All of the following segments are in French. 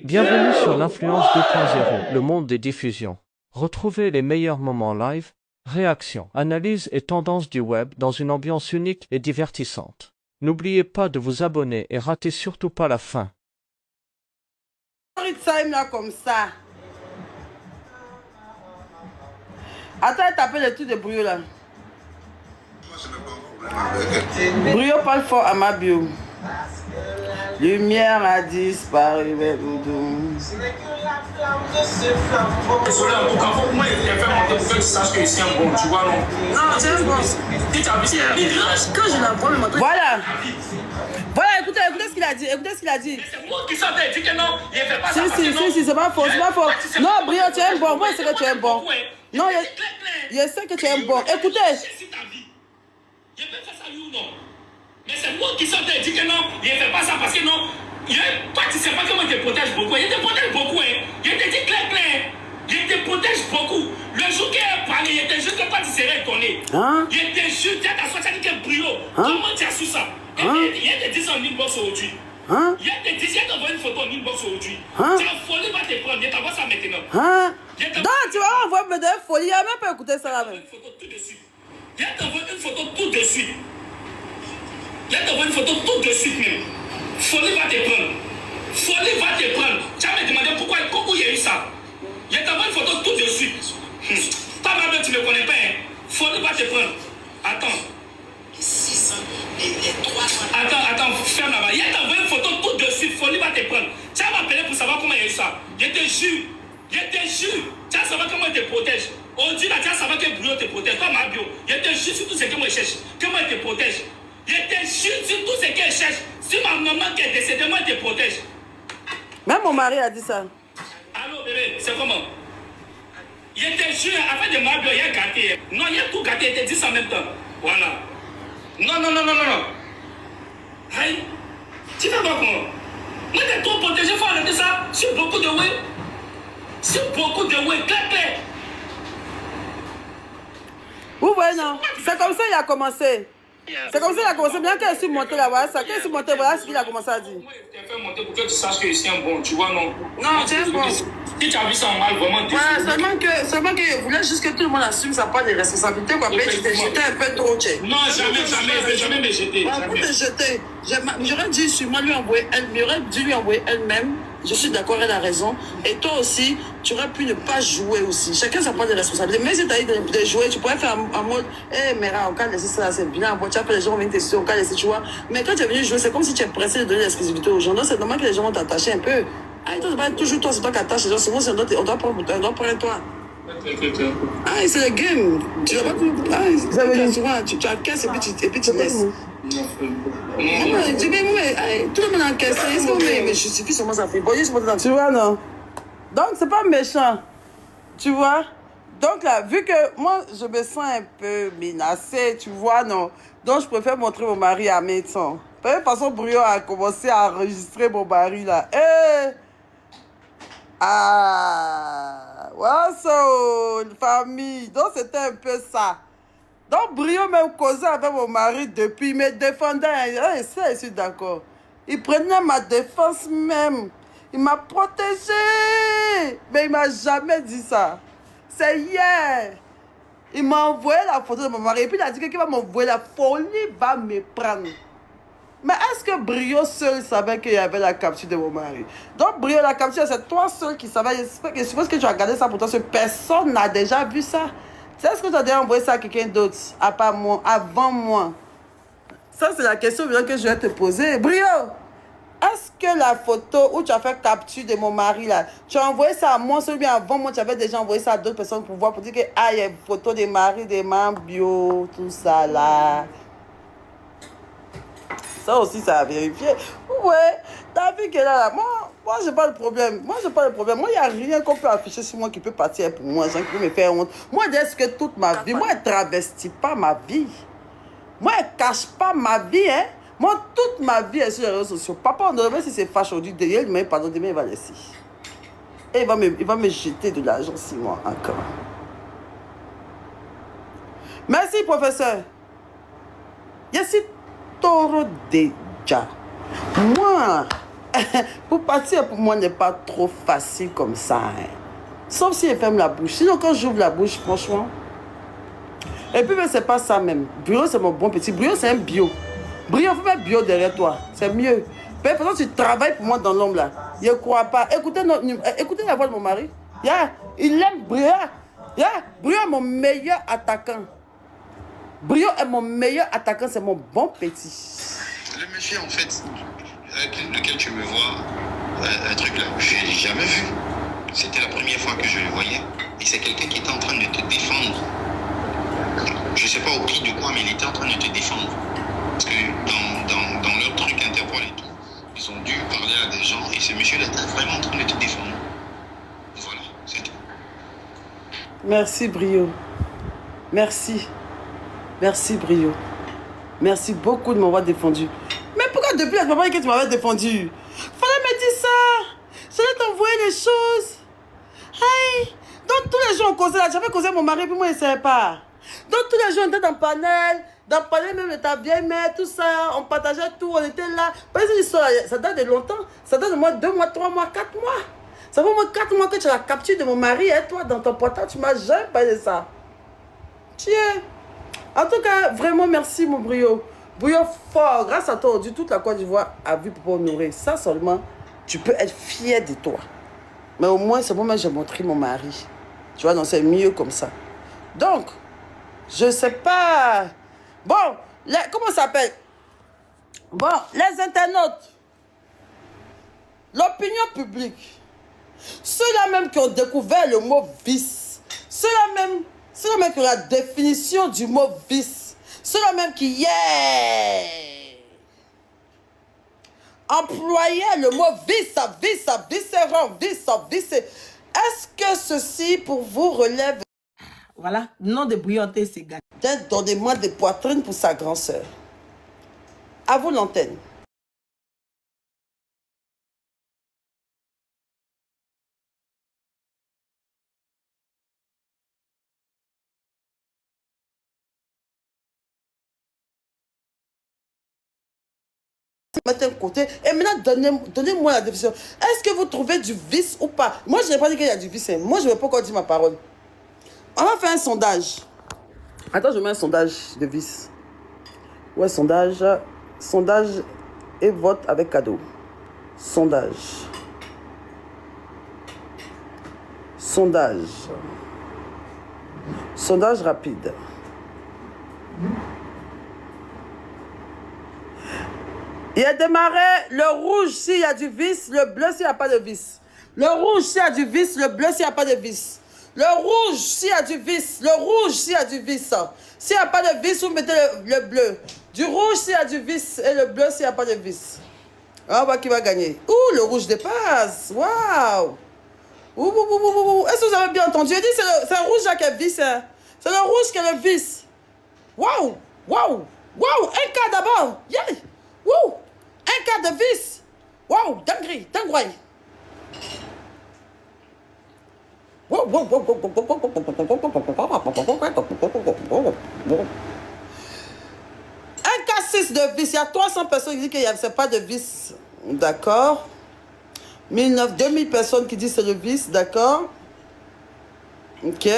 Bienvenue sur l'Influence 2.0, le monde des diffusions. Retrouvez les meilleurs moments live, réactions, analyses et tendances du web dans une ambiance unique et divertissante. N'oubliez pas de vous abonner et ratez surtout pas la fin. Time là comme ça. Attends, taper le truc de Brio là. Brio parle fort à ma bio. Lumière a disparu, mais doudou. Désolé, en tout cas, moi, il a fait monter pour que tu saches que c'est un bon, tu vois, non? Non, c'est un bon. Quand je la vois, me montrer. Voilà. Voilà, écoutez ce qu'il a dit. Écoutez ce qu'il a dit. C'est moi qui sortais, dit que non, il ne fait pas ça. Si, c'est pas faux, c'est pas faux. Non, Brio, tu es un bon. Moi, je sais que tu es un bon. Non, je sais que tu es un bon. Écoutez. Je peux faire ça, lui ou non? Mais c'est moi qui sortais, dit que non, il ne fait pas ça parce que non. Toi, tu ne sais pas comment il te protège beaucoup. Il te protège beaucoup, hein. Il te dit clair. Il te protège beaucoup. Le jour qu'il a parlé, il te jure que toi, tu serais étonné. Hein? Il te jure, tu as sorti que Brio. Comment tu as su ça? Il te dit ça en inbox aujourd'hui. Hein? Il te dit, il t'envoie une photo en inbox aujourd'hui. Hein? Tu as folie, va te prendre. Il t'envoie ça maintenant. Hein? Non, tu vas envoyer me donner folie. Il n'a même pas écouté ça là même. Une photo tout de suite. Il t'envoie une photo tout de suite. Il t'envoie une photo tout de suite même. Folie va te prendre. Folie va te prendre. Tu vas me demander pourquoi il y a eu ça. Il t'envoie une photo tout de suite. Toi, même, tu ne me connais pas. Hein. Folie va te prendre. Attends. Attends, ferme là-bas. Il t'envoie une photo tout de suite. Folie va te prendre. Tu vas m'appeler pour savoir comment il y a eu ça. Je te jure. Tu vas savoir comment il te protège. On dit là, tu vas savoir que Brio te protège. Toi, ma bio. Je te jure sur tout ce que moi je cherche. Comment il te protège. Je te jure sur tout ce qu'elle cherche. Si ma maman qui est décédée, moi, elle te protège. Même mon mari a dit ça. Allô, bébé, c'est comment? Je te jure, afin de ma bio, il y a gâté. Non, il y a tout gâté. Il te dit ça en même temps. Voilà. Non. Aïe. Tu fais quoi, comment? Moi, t'es trop protégé, il faut arrêter ça. Sur beaucoup de way. Clair. Vous voyez, non? C'est comme ça qu'il a commencé. C'est comme ça qu'il a commencé. Bien qu'il ait monté là, voilà ça. Qu'il ait monté, voilà ce qu'il a commencé à dire. Moi, je t'ai fait monter pour que tu saches que c'est un bon, tu vois, non? Non, c'est un bon. Si tu as vu ça en mal, vraiment, voilà, seulement que je voulais juste que tout le monde assume sa part de responsabilité. Quoi. Mais tu t'es jeté un peu trop, tu sais. Non, jamais me jeter. Pour te jeter, j'aurais dû sûrement lui envoyer elle-même. Je suis d'accord, elle a raison. Et toi aussi, tu aurais pu ne pas jouer aussi. Chacun sa part de responsabilité. Mais si tu as dit de jouer, tu pourrais faire en mode, mais on va laisser ça, c'est bien. Bon, tu as fait les gens viennent tester, on va laisser, tu vois. Mais quand tu es venu jouer, c'est comme si tu es pressé de donner l'exclusivité aux gens. Donc, c'est normal que les gens vont t'attacher un peu. Ah, toi, c'est pas toujours toi, c'est toi qui attaches les gens. C'est moi, on doit prendre toi. Ah, c'est le game. Tu n'as pas compris. Ah, tu encaisses et puis tu laisses. Tout le monde encaisse. Mais je suffis sûrement ça fait. Tu vois, non? Donc, c'est pas méchant. Tu vois? Donc, là, vu que moi, je me sens un peu menacée, tu vois, non? Donc, je préfère montrer mon mari à médecin. De toute façon, Brio a commencé à enregistrer mon mari, là. Voilà, une famille. Donc, c'était un peu ça. Donc, Brio même causait avec mon mari depuis, il me défendait. Je suis d'accord. Il prenait ma défense même. Il m'a protégée. Mais il m'a jamais dit ça. C'est hier. Il m'a envoyé la photo de mon mari. Et puis, il a dit qu'il va m'envoyer la folie, va me prendre. Mais est-ce que Brio seul savait qu'il y avait la capture de mon mari? Donc, Brio, la capture, c'est toi seul qui savais. Je suppose que tu as regardé ça pour toi. Personne n'a déjà vu ça. Est-ce que tu as déjà envoyé ça à quelqu'un d'autre, à part moi, avant moi? Ça, c'est la question que je vais te poser. Brio, est-ce que la photo où tu as fait capture de mon mari, là, tu as envoyé ça à moi, celui avant moi, tu avais déjà envoyé ça à d'autres personnes pour voir, pour dire que, il y a une photo des maris, des membres bio, tout ça, là. Ça aussi, ça a vérifié. Ouais, t'as vu que là, moi j'ai pas de problème. Moi, il n'y a rien qu'on peut afficher sur moi qui peut partir pour moi, gens qui peut me faire honte. Moi, est-ce que toute ma vie, moi, elle travestit pas ma vie. Moi, elle cache pas ma vie, hein. Moi, toute ma vie est sur les réseaux sociaux. Papa, on devrait, si c'est fâche aujourd'hui, derrière, mais pardon, demain, il va laisser. Et il va me jeter de l'argent, 6 mois encore. Merci, professeur. Je suis taureau déjà. Moi, Pour partir, pour moi, n'est pas trop facile comme ça. Hein. Sauf si elle ferme la bouche. Sinon, quand j'ouvre la bouche, franchement. Et puis, c'est pas ça même. Brio, c'est mon bon petit. Brio, c'est un bio. Brio, faut mettre bio derrière toi. C'est mieux. Mais pourtant, tu travailles pour moi dans l'ombre là. Je ne crois pas. Écoutez la voix de mon mari. Yeah. Il aime Brio. Yeah. Brio est mon meilleur attaquant. Brio est mon meilleur attaquant. C'est mon bon petit. Le monsieur, en fait, avec lequel tu me vois, un truc là, je ne l'ai jamais vu. C'était la première fois que je le voyais. Et c'est quelqu'un qui était en train de te défendre. Je ne sais pas au prix de quoi, mais il était en train de te défendre. Parce que dans leur truc Interpol et tout, ils ont dû parler à des gens et ce monsieur-là était vraiment en train de te défendre. Voilà, c'est tout. Merci, Brio. Merci. Merci, Brio. Merci beaucoup de m'avoir défendu. Mais pourquoi depuis la première fois que tu m'avais défendu? Fallait me dire ça. J'allais t'envoyer les choses. Hey. Donc tous les jours on causait là. J'avais causé mon mari puis moi il ne savait pas. Donc tous les jours on était dans le panel même de ta vieille mère, tout ça. On partageait tout, on était là. Parce que ça date de longtemps. Ça date de moi 2 mois, 3 mois, 4 mois. Ça fait au moins 4 mois que tu as la capture de mon mari. Et toi dans ton portable tu m'as jamais parlé de ça. Tiens. En tout cas, vraiment merci mon Brio. Brio fort. Grâce à toi, aujourd'hui, toute la Côte d'Ivoire a vu pour nourrir. Ça seulement, tu peux être fier de toi. Mais au moins, c'est moi, j'ai montré mon mari. Tu vois, donc c'est mieux comme ça. Donc, je sais pas. Bon, comment ça s'appelle? Bon, les internautes. L'opinion publique. Ceux-là même qui ont découvert le mot vice. Ceux-là même qui ont la définition du mot vice. Ceux-là même qui employaient le mot vice, viscérant, vice. Est-ce que ceci pour vous relève? Voilà, nom de Brioté, c'est gagné. Donnez-moi des poitrines pour sa grande sœur. À vous l'antenne. Mettez un côté et maintenant donnez-moi la définition. Est-ce que vous trouvez du vice ou pas? Moi je n'ai pas dit qu'il y a du vice. Moi je ne vais pas encore dire ma parole. On va faire un sondage. Attends, je mets un sondage de vice. Ouais, sondage et vote avec cadeau. Sondage rapide. Il a démarré le rouge s'il y a du vice, le bleu s'il n'y a pas de vice. Le rouge s'il y a du vice, le bleu s'il n'y a pas de vice. Le rouge s'il y a du vice, le rouge s'il y a du vice. S'il n'y a pas de vice, vous mettez le bleu. Du rouge s'il y a du vice et le bleu s'il n'y a pas de vice. On va qui va gagner. Ouh, le rouge dépasse. Waouh. Est-ce que vous avez bien entendu? Je dis c'est le rouge là qui est vice. Hein. C'est le rouge qui est le vice. Waouh. Un cas d'abord. Yeah. Wouh. Un cas de vice. Waouh, dinguerie. Un cas 6 de vice. Il y a 300 personnes qui disent qu'il n'y a pas de vice. D'accord. 2000 personnes qui disent que c'est le vice. D'accord. Ok.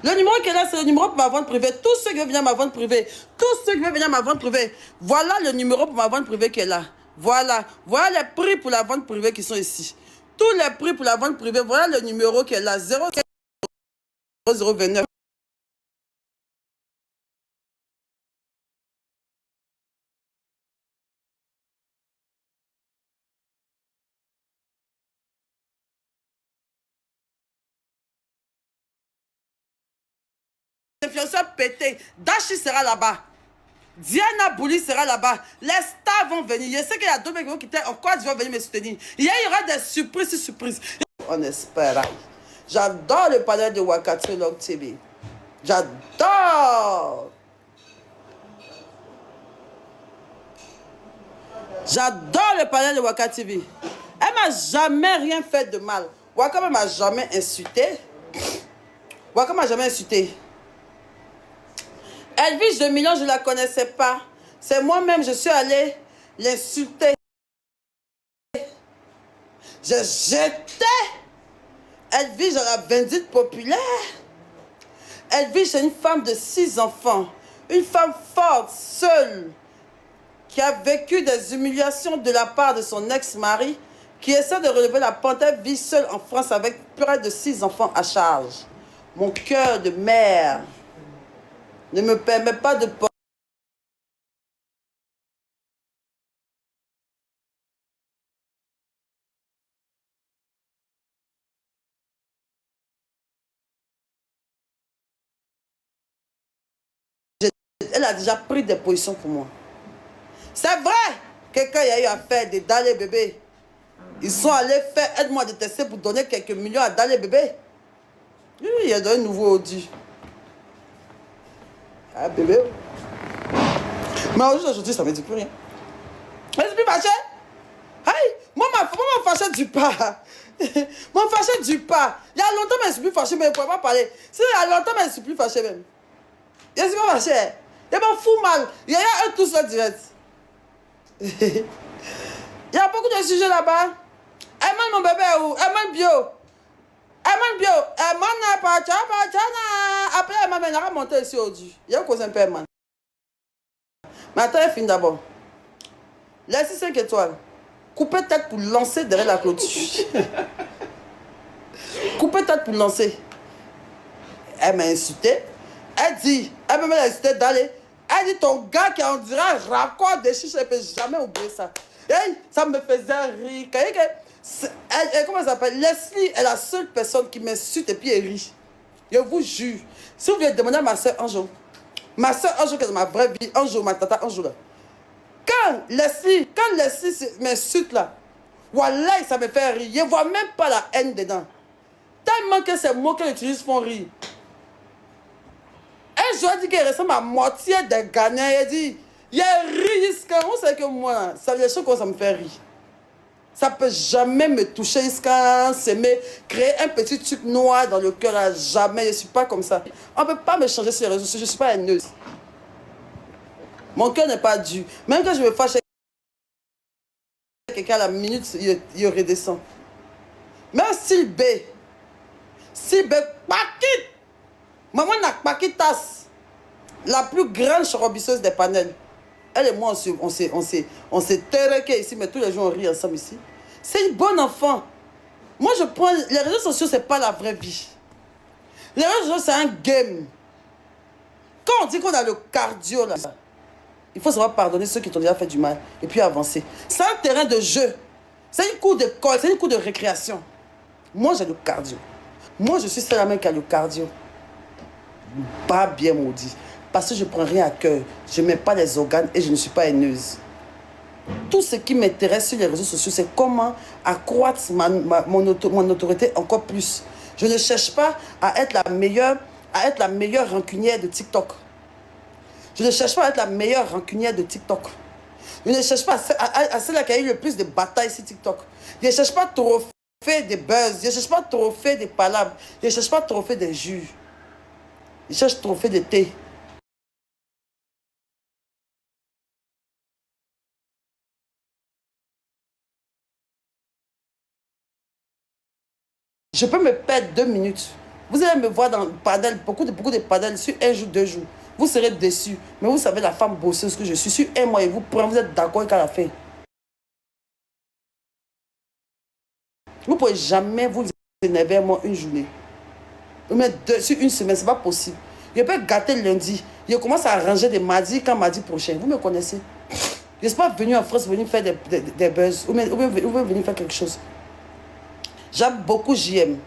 Le numéro qui est là, c'est le numéro pour ma vente privée. Tous ceux qui veulent venir à ma vente privée. Voilà le numéro pour ma vente privée qui est là. Voilà les prix pour la vente privée qui sont ici. Tous les prix pour la vente privée. Voilà le numéro qui est là. 029. Influenceur pété. Dashi sera là-bas. Diana Bouli sera là-bas. Les stars vont venir. Je sais qu'il y a d'autres mecs qui vont quitter. Encore, ils vont venir me soutenir. Il y aura des surprises. On espère. J'adore le panel de Wakati Log TV. J'adore le panel de Wakati TV. Elle m'a jamais rien fait de mal. Wakam m'a jamais insulté. Elvis de Million, je ne la connaissais pas. C'est moi-même, je suis allée l'insulter. J'ai jeté. Elle vit dans la Vindite populaire. Elle vit chez une femme de 6 enfants. Une femme forte, seule, qui a vécu des humiliations de la part de son ex-mari, qui essaie de relever la pente. Elle vit seule en France avec près de 6 enfants à charge. Mon cœur de mère ne me permet pas de porter. Elle a déjà pris des positions pour moi. C'est vrai, quelqu'un y a eu à faire des Dallé bébé. Ils sont allés faire aide-moi à détester pour donner quelques millions à Dallé bébé. Oui, il y a un nouveau Audi. Ah bébé. Mais aujourd'hui, ça ne me dit plus rien. Je suis plus fâché. Aïe, moi, ma fâché du pas. Moi, fâché du pas. Il y a longtemps, mais je suis plus fâché, mais je ne pourrais pas parler. Si il y a longtemps, mais je suis plus fâché même. Je suis pas fâché. Je m'en fous mal. Il y a un tout seul direct. Il y a beaucoup de sujets là-bas. Eman mon bébé ou Eman bio. Eman bio. Eman n'a pas tchana. Après Eman n'a pas monté ici aujourd'hui. Il y a cause un peu Eman. Mais attends, il finit d'abord. Laissez 5 étoiles. Coupez tête pour lancer derrière la clôture. Coupez tête pour lancer. Elle m'a insulté. Elle dit, elle m'a insulté d'aller. Elle dit, ton gars qui en dirait raccord des chiches, je ne peux jamais oublier ça. Et ça me faisait rire. Comment elle s'appelle? Leslie est la seule personne qui m'insulte et puis elle rit. Je vous jure. Si vous voulez demander à ma soeur un jour, qui est dans ma vraie vie, un jour, ma tata, un jour là. Quand Leslie m'insulte là, wallah, ça me fait rire. Je ne vois même pas la haine dedans. Tellement que ces mots qu'elle utilise font rire. Un jour, elle dit qu'elle ressemble à moitié des Ghanéens. Elle dit, il rit jusqu'à où c'est que moi, ça veut dire que ça me fait rire. Ça ne peut jamais me toucher jusqu'à s'aimer, créer un petit truc noir dans le cœur. Là, jamais, je ne suis pas comme ça. On ne peut pas me changer sur les réseaux sociaux, je ne suis pas haineuse. Mon cœur n'est pas dur. Même quand je me fâche avec quelqu'un à la minute, il redescend. Même si B, Pakit, maman n'a Pakitas, la plus grande charobisseuse des panels. Elle et moi, on s'est terrequés ici, mais tous les jours on rit ensemble ici. C'est une bonne enfant. Moi, je prends... Les réseaux sociaux, c'est pas la vraie vie. Les réseaux sociaux, c'est un game. Quand on dit qu'on a le cardio, là, il faut savoir pardonner ceux qui t'ont déjà fait du mal et puis avancer. C'est un terrain de jeu. C'est une cour d'école, c'est une cour de récréation. Moi, j'ai le cardio. Moi, je suis celle la main qui a le cardio. Pas bien maudit. Parce que je ne prends rien à cœur. Je ne mets pas les organes et je ne suis pas haineuse. Tout ce qui m'intéresse sur les réseaux sociaux, c'est comment accroître mon autorité encore plus. Je ne cherche pas à être la meilleure rancunière de TikTok. Je ne cherche pas à être la meilleure rancunière de TikTok. Je ne cherche pas à celle qui a eu le plus de batailles sur TikTok. Je ne cherche pas à trophée des buzz. Je ne cherche pas à trophée des palabres. Je ne cherche pas à trophée des jus. Je cherche trophée de thé. Je peux me perdre 2 minutes. Vous allez me voir dans le padel, beaucoup de padel sur 1 jour, 2 jours. Vous serez déçus. Mais vous savez la femme bosseuse que je suis. Sur 1 mois et vous prenez, vous êtes d'accord avec la fin. Vous ne pouvez jamais vous énerver moi une journée. Mais sur 1 semaine, ce n'est pas possible. Je peux gâter lundi. Je commence à arranger des mardis quand mardi prochain. Vous me connaissez. Je ne suis pas venu en France venir faire des buzz ou bien venir faire quelque chose. J'aime beaucoup JM.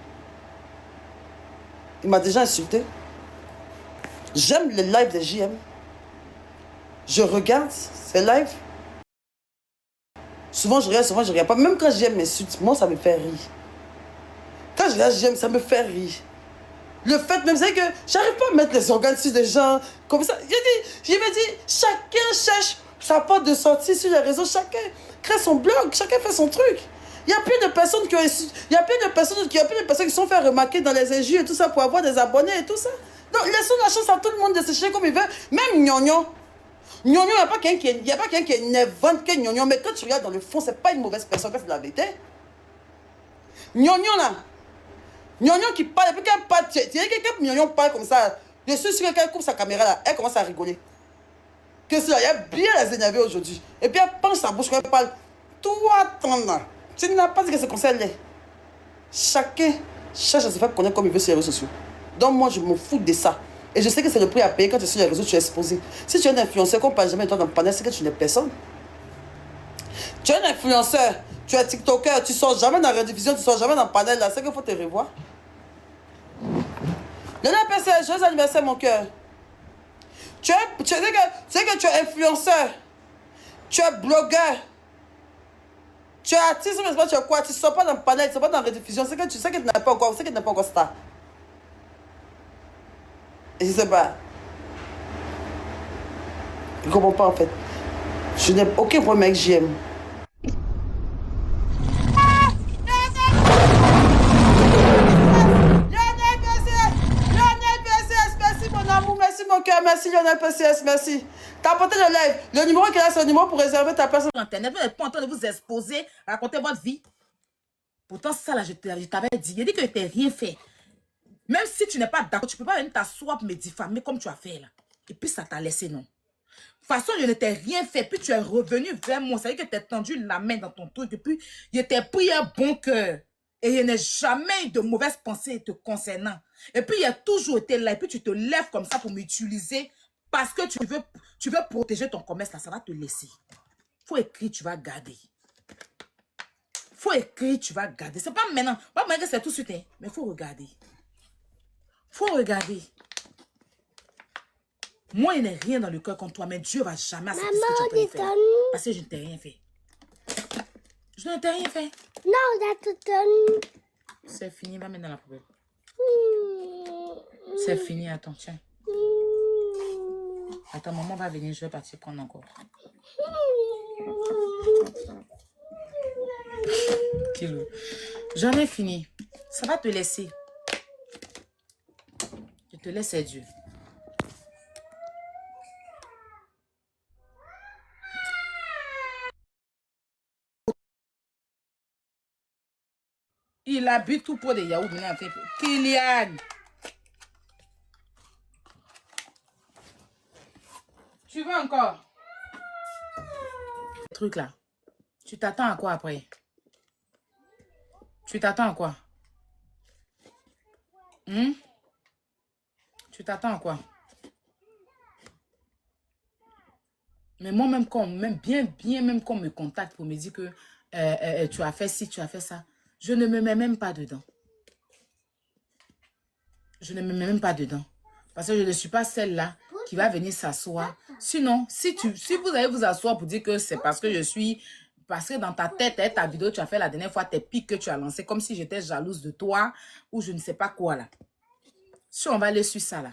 Il m'a déjà insulté. J'aime les lives de JM. Je regarde ces lives. Souvent je regarde, souvent je regarde pas. Même quand JM m'insulte, moi ça me fait rire. Quand je regarde JM, ça me fait rire. Le fait même, c'est que j'arrive pas à mettre les organes sur des gens comme ça. Je me dis, chacun cherche sa porte de sortie sur les réseaux. Chacun crée son blog, chacun fait son truc. Il y a plein de personnes qui sont fait remarquer dans les injures et tout ça pour avoir des abonnés et tout ça. Donc, laissons la chance à tout le monde de se chercher comme il veut. Même Gnognon. Gnognon, il n'y a pas quelqu'un qui est nervant que Gnognon. Mais quand tu regardes dans le fond, c'est pas une mauvaise personne, c'est la vérité. Gnognon là. Gnognon qui parle, et puis qu'elle parle, tu dis que Gnognon parle comme ça. Je suis sûr qu'elle coupe sa caméra là, elle commence à rigoler. Que cela, il y a bien les énerver aujourd'hui. Et puis elle penche sa bouche quand elle parle. Toi, ton là. Tu n'as pas dit que c'est comme ça, elle est. Chacun cherche à se faire connaître comme il veut sur les réseaux sociaux. Donc moi, je me fous de ça. Et je sais que c'est le prix à payer quand tu es sur les réseaux, tu es exposé. Si tu es un influenceur, qu'on ne parle jamais de toi dans le panel, c'est que tu n'es personne. Tu es un influenceur, tu es TikToker, tu ne sors jamais dans la rediffusion, tu ne sors jamais dans le panel, là, c'est qu'il faut te revoir. Lionel PCS, joyeux anniversaire, mon cœur. Tu sais que tu es influenceur, tu es blogueur, tu es artiste, mais tu es quoi? Tu ne sors pas dans le panel, tu ne sors pas dans la rediffusion, c'est que tu sais que tu n'es pas encore star. Et je sais pas. Je ne comprends pas en fait. Je n'ai aucun problème avec JM. Lionel PCS, merci mon amour, merci mon cœur, merci Lionel PCS, merci. T'as apporté le live. Le numéro qui est là, c'est le numéro pour réserver ta personne. Internet, vous n'êtes pas en train de vous exposer, raconter votre vie. Pourtant, ça là, je t'avais dit. Il a dit que je t'ai rien fait. Même si tu n'es pas d'accord, tu ne peux pas venir t'asseoir pour me diffamer comme tu as fait là. Et puis ça t'a laissé, non? De toute façon, je ne t'ai rien fait. Puis tu es revenu vers moi. Ça veut dire que tu as tendu la main dans ton truc. Et puis, je t'ai pris un bon cœur. Et je n'ai jamais eu de mauvaises pensées te concernant. Et puis, il a toujours été là. Et puis, tu te lèves comme ça pour m'utiliser. Parce que tu veux protéger ton commerce là. Ça va te laisser. Faut écrire, tu vas garder. Faut écrire, tu vas garder. C'est pas maintenant. Pas maintenant que c'est tout de suite. Hein. Mais il faut regarder. Faut regarder. Moi, il n'y a rien dans le cœur contre toi, mais Dieu va jamais accepter ce que tu as fait. Parce que je ne t'ai rien fait. Je ne t'ai rien fait. Non, c'est fini, va mettre dans la poubelle. C'est fini, attends, tiens. Attends, maman va venir, je vais partir prendre encore. Kilo. J'en ai fini. Ça va te laisser. Je te laisse, Dieu. Il a bu tout pour des yaourts. Kylian. Tu veux encore? Le truc là. Tu t'attends à quoi après? Tu t'attends à quoi? Tu t'attends à quoi? Mais moi, même quand, même qu'on me contacte pour me dire que tu as fait ci, tu as fait ça, je ne me mets même pas dedans. Je ne me mets même pas dedans. Parce que je ne suis pas celle-là qui va venir s'asseoir. Sinon, si vous allez vous asseoir pour dire que c'est parce que je suis... Parce que dans ta tête, ta vidéo, tu as fait la dernière fois, tes pics que tu as lancé, comme si j'étais jalouse de toi ou je ne sais pas quoi là. Si on va aller sur ça là,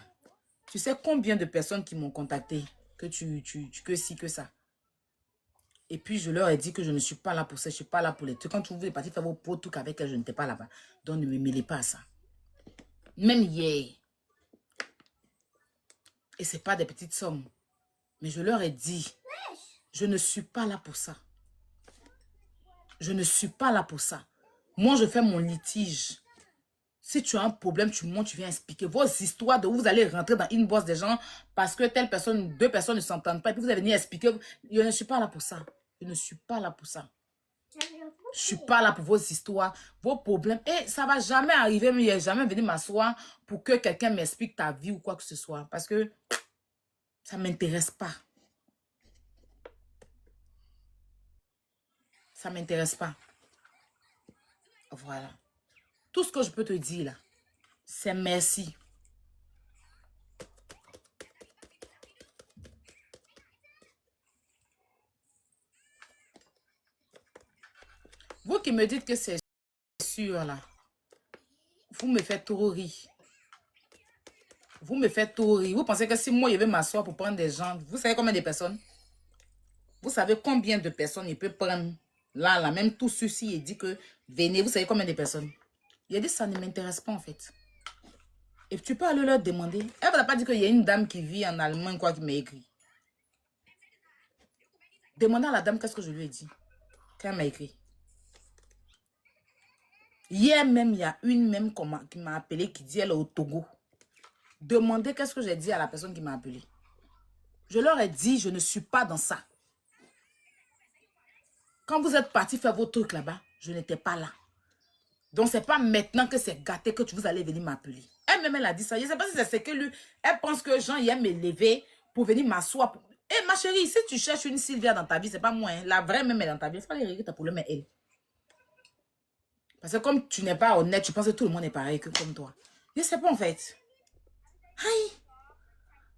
tu sais combien de personnes qui m'ont contacté que que ci, que ça. Et puis je leur ai dit que je ne suis pas là pour ça, je ne suis pas là pour les trucs. Quand vous voulez partir faire vos pots trucs avec elle, je n'étais pas là-bas. Donc ne me mêlez pas à ça. Même hier. Et ce n'est pas des petites sommes. Mais je leur ai dit, je ne suis pas là pour ça. Je ne suis pas là pour ça. Moi, je fais mon litige. Si tu as un problème, tu montes, tu viens expliquer vos histoires de où vous allez rentrer dans une bosse des gens parce que telle personne, deux personnes ne s'entendent pas. Et puis vous allez venir expliquer. Je ne suis pas là pour ça. Je ne suis pas là pour ça. Je ne suis pas là pour vos histoires, vos problèmes. Et ça ne va jamais arriver, mais je n'ai jamais venu m'asseoir pour que quelqu'un m'explique ta vie ou quoi que ce soit. Parce que ça ne m'intéresse pas. Ça ne m'intéresse pas. Voilà. Tout ce que je peux te dire là, c'est merci. Vous qui me dites que c'est sûr là, vous me faites trop rire. Vous me faites trop rire. Vous pensez que si moi je vais m'asseoir pour prendre des gens, vous savez combien de personnes? Vous savez combien de personnes il peut prendre là, même tout ceci, il dit que venez, vous savez combien de personnes? Il a dit ça ne m'intéresse pas en fait. Et tu peux aller leur demander. Elle ne va pas dire qu'il y a une dame qui vit en Allemagne quoi qui m'a écrit. Demandez à la dame qu'est-ce que je lui ai dit quand elle m'a écrit. Hier même, il y a une même qui m'a appelé, qui dit elle est au Togo. Demandez qu'est-ce que j'ai dit à la personne qui m'a appelé. Je leur ai dit, je ne suis pas dans ça. Quand vous êtes partis faire vos trucs là-bas, je n'étais pas là. Donc, c'est pas maintenant que c'est gâté que vous allez venir m'appeler. Elle-même, elle a dit ça. Je ne sais pas si c'est ce que lui... Elle pense que Jean, il aime me lever pour venir m'asseoir. Eh, ma chérie, si tu cherches une Sylvia dans ta vie, c'est pas moi. Hein. La vraie même est dans ta vie. Il faut aller régler ta problème, mais elle. Parce que comme tu n'es pas honnête, tu penses que tout le monde est pareil que comme toi. Je ne sais pas en fait. Aïe.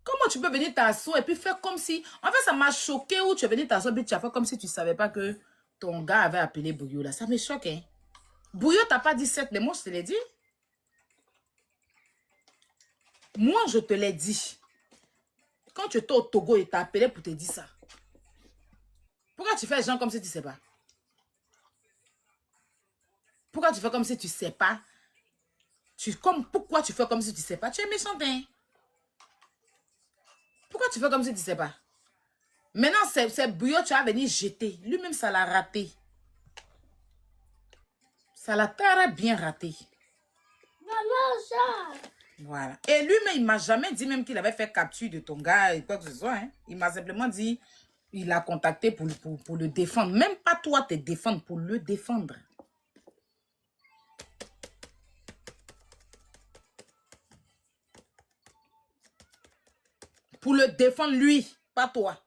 Comment tu peux venir t'asseoir et puis faire comme si... En fait, ça m'a choqué où tu es venu t'asseoir et puis tu as fait comme si tu ne savais pas que ton gars avait appelé Bouillot là. Ça me choque, hein. Bouillot, t'as pas dit 7 les mots, je te l'ai dit. Moi, je te l'ai dit. Quand tu étais au Togo, il t'a appelé pour te dire ça. Pourquoi tu fais genre comme si tu ne sais pas? Pourquoi tu fais comme si tu ne sais pas? Pourquoi tu fais comme si tu ne sais pas? Tu es méchant, hein? Pourquoi tu fais comme si tu ne sais pas? Maintenant, c'est Bouillot, tu as venu jeter. Lui-même, ça l'a raté. Ça l'a très bien raté. Maman, ça. Voilà. Et lui-même, il ne m'a jamais dit même qu'il avait fait capture de ton gars et quoi que ce soit. Hein. Il m'a simplement dit, il l'a contacté pour le défendre. Même pas toi te défendre, pour le défendre. Pour le défendre lui, pas toi.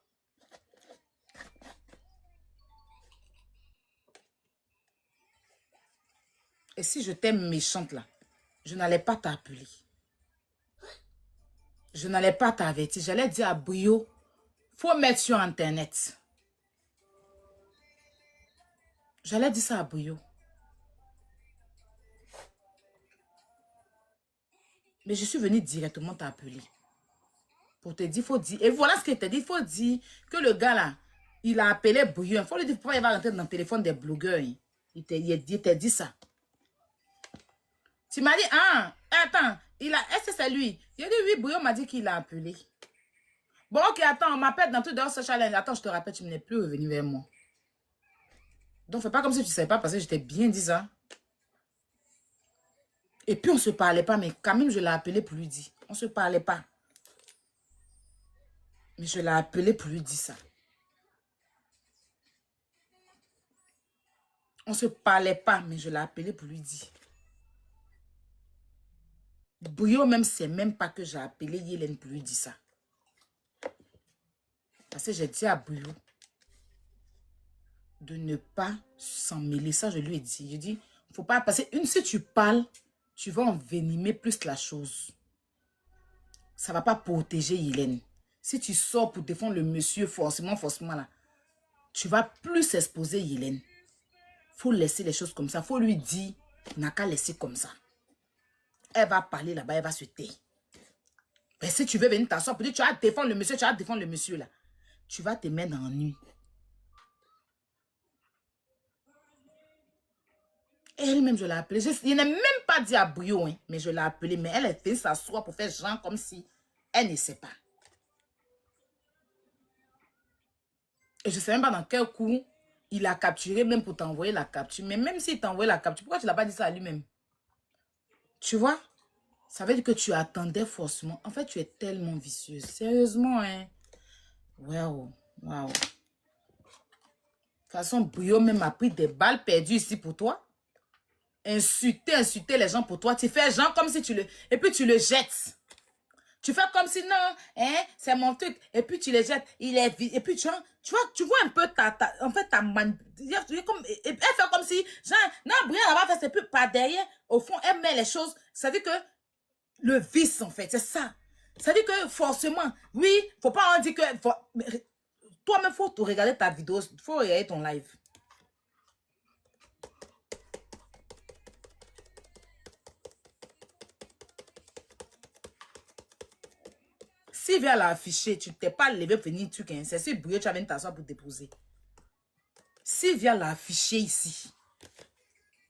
Et si je t'aime méchante là, je n'allais pas t'appeler. Je n'allais pas t'avertir. J'allais dire à Bouillot, faut mettre sur Internet. J'allais dire ça à Bouillot. Mais je suis venue directement t'appeler. Pour te dire, il faut dire. Et voilà ce qu'il t'a dit. Il faut dire que le gars là, il a appelé Bouillot. Il faut lui dire pourquoi il va rentrer dans le téléphone des blogueurs. Hein. Il t'a dit ça. Tu m'as dit, ah, attends, est-ce que c'est lui? Il a dit, oui, Bouillot m'a dit qu'il a appelé. Bon, ok, attends, on m'appelle dans tout dans ce challenge. Attends, je te rappelle, tu n'es plus revenu vers moi. Donc, fais pas comme si tu ne savais pas parce que je t'ai bien dit ça. Et puis, on ne se parlait pas, mais quand même, je l'ai appelé pour lui dire. On ne se parlait pas. Mais je l'ai appelé pour lui dire ça. On ne se parlait pas, mais je l'ai appelé pour lui dire. Bouillot même, c'est même pas que j'ai appelé Yélène pour lui dire ça. Parce que j'ai dit à Bouillot de ne pas s'en mêler. Ça, je lui ai dit. Je dis, il ne faut pas passer. Si tu parles, tu vas envenimer plus la chose. Ça ne va pas protéger Yélène. Si tu sors pour défendre le monsieur, forcément là, tu vas plus exposer Yélène. Il faut laisser les choses comme ça. Il faut lui dire, n'a qu'à laisser comme ça. Elle va parler là-bas, elle va se taire. Mais si tu veux venir t'asseoir pour dire, tu vas défendre le monsieur, là. Tu vas te mettre dans la nuit. Elle-même, je l'ai appelée. Je n'ai même pas dit à Bouillot, hein, mais je l'ai appelée. Mais elle est venue s'asseoir pour faire genre comme si elle ne sait pas. Et je ne sais même pas dans quel coup il a capturé, même pour t'envoyer la capture. Mais même s'il t'a envoyé la capture, pourquoi tu ne l'as pas dit ça à lui-même? Tu vois? Ça veut dire que tu attendais forcément. En fait, tu es tellement vicieuse. Sérieusement, hein? Waouh, waouh. De toute façon, Bouillot même a pris des balles perdues ici pour toi. Insulter les gens pour toi. Tu fais genre comme si tu le... Et puis tu le jettes. Tu fais comme si non, hein, c'est mon truc. Et puis tu le jettes. Il est vide. Et puis tu vois un peu en fait, ta man... Elle fait comme si, genre, non, Bouillot, elle va faire, c'est plus par derrière. Au fond, elle met les choses. Ça veut dire que le vice, en fait, c'est ça. Ça veut dire que forcément, oui, faut pas en dire que... Toi-même, faut te regarder ta vidéo. Il faut regarder ton live. Sylvia l'a affiché, tu t'es pas levé pour venir truc, hein. C'est si Bouillot, tu as venu t'asseoir pour déposer. Sylvia l'a affiché ici.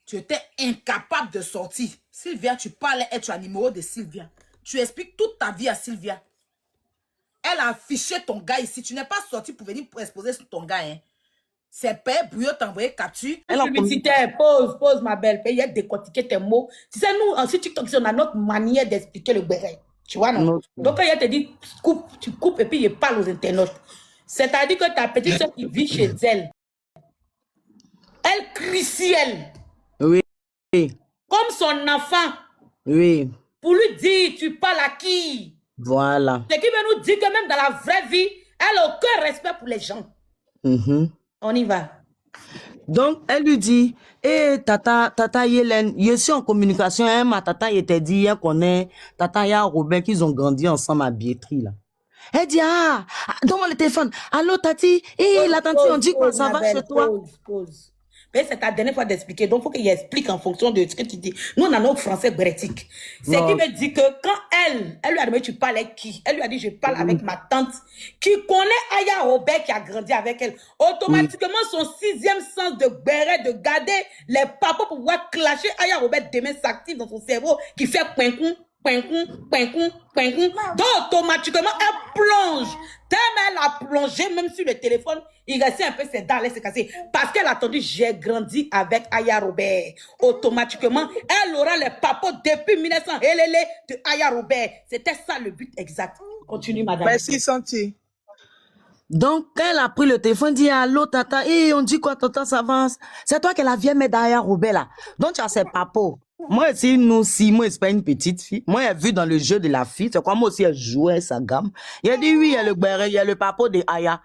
Tu étais incapable de sortir. Sylvia, tu parlais être un numéro de Sylvia. Tu expliques toute ta vie à Sylvia. Elle a affiché ton gars ici. Tu n'es pas sorti pour venir pour exposer ton gars, hein. C'est père Bouillot t'a envoyé capture. Elle a Publicité, pause, ma belle. Il a décortiqué tes mots. Tu sais, nous, ensuite, TikTok, on a notre manière d'expliquer le béret. Tu vois, non? Donc, quand il te dit, tu coupes et puis il parle aux internautes. C'est-à-dire que ta petite soeur qui vit chez elle, elle crie ciel. Oui. Comme son enfant. Oui. Pour lui dire, tu parles à qui? Voilà. Ce qui veut nous dire que même dans la vraie vie, elle n'a aucun respect pour les gens. On y va. Donc, elle lui dit, tata Yélène, je suis en communication, hein, ma tata, il t'a dit, hein, qu'on est, tata et Robin, qu'ils ont grandi ensemble à Biétri, là. Elle dit, donne-moi le téléphone. Allô, Tati, la tante, on dit quoi, ça va chez toi? Pause. Mais c'est ta dernière fois d'expliquer, donc il faut qu'il explique en fonction de ce que tu dis. Nous, on a notre français brétique. C'est qui me dit que quand elle lui a demandé, tu parles avec qui? Elle lui a dit, je parle avec ma tante qui connaît Aya Robert qui a grandi avec elle. Automatiquement, son 6e sens de béret, de garder les papas pour pouvoir clasher Aya Robert demain s'active dans son cerveau qui fait pincon. Donc, automatiquement, elle plonge. Tellement elle a plongé, même sur le téléphone, il restait un peu ses dents, elle s'est cassée. Parce qu'elle a attendu, j'ai grandi avec Aya Robert. Automatiquement, elle aura les papas depuis 1900 de Aya Robert. C'était ça le but exact. Continue, madame. Merci, Santi. Donc, quand elle a pris le téléphone, dit, allô, tata, on dit quoi, tata, ça avance? C'est toi qui la vieille mère d'Aya Robert, là. Donc, tu as ses papas. Moi aussi, moi, c'est pas une petite fille. Moi, elle a vu dans le jeu de la fille. C'est quoi, moi aussi, elle jouait sa gamme. Il a dit, oui, il y a le béret, il y a le papa de Aya.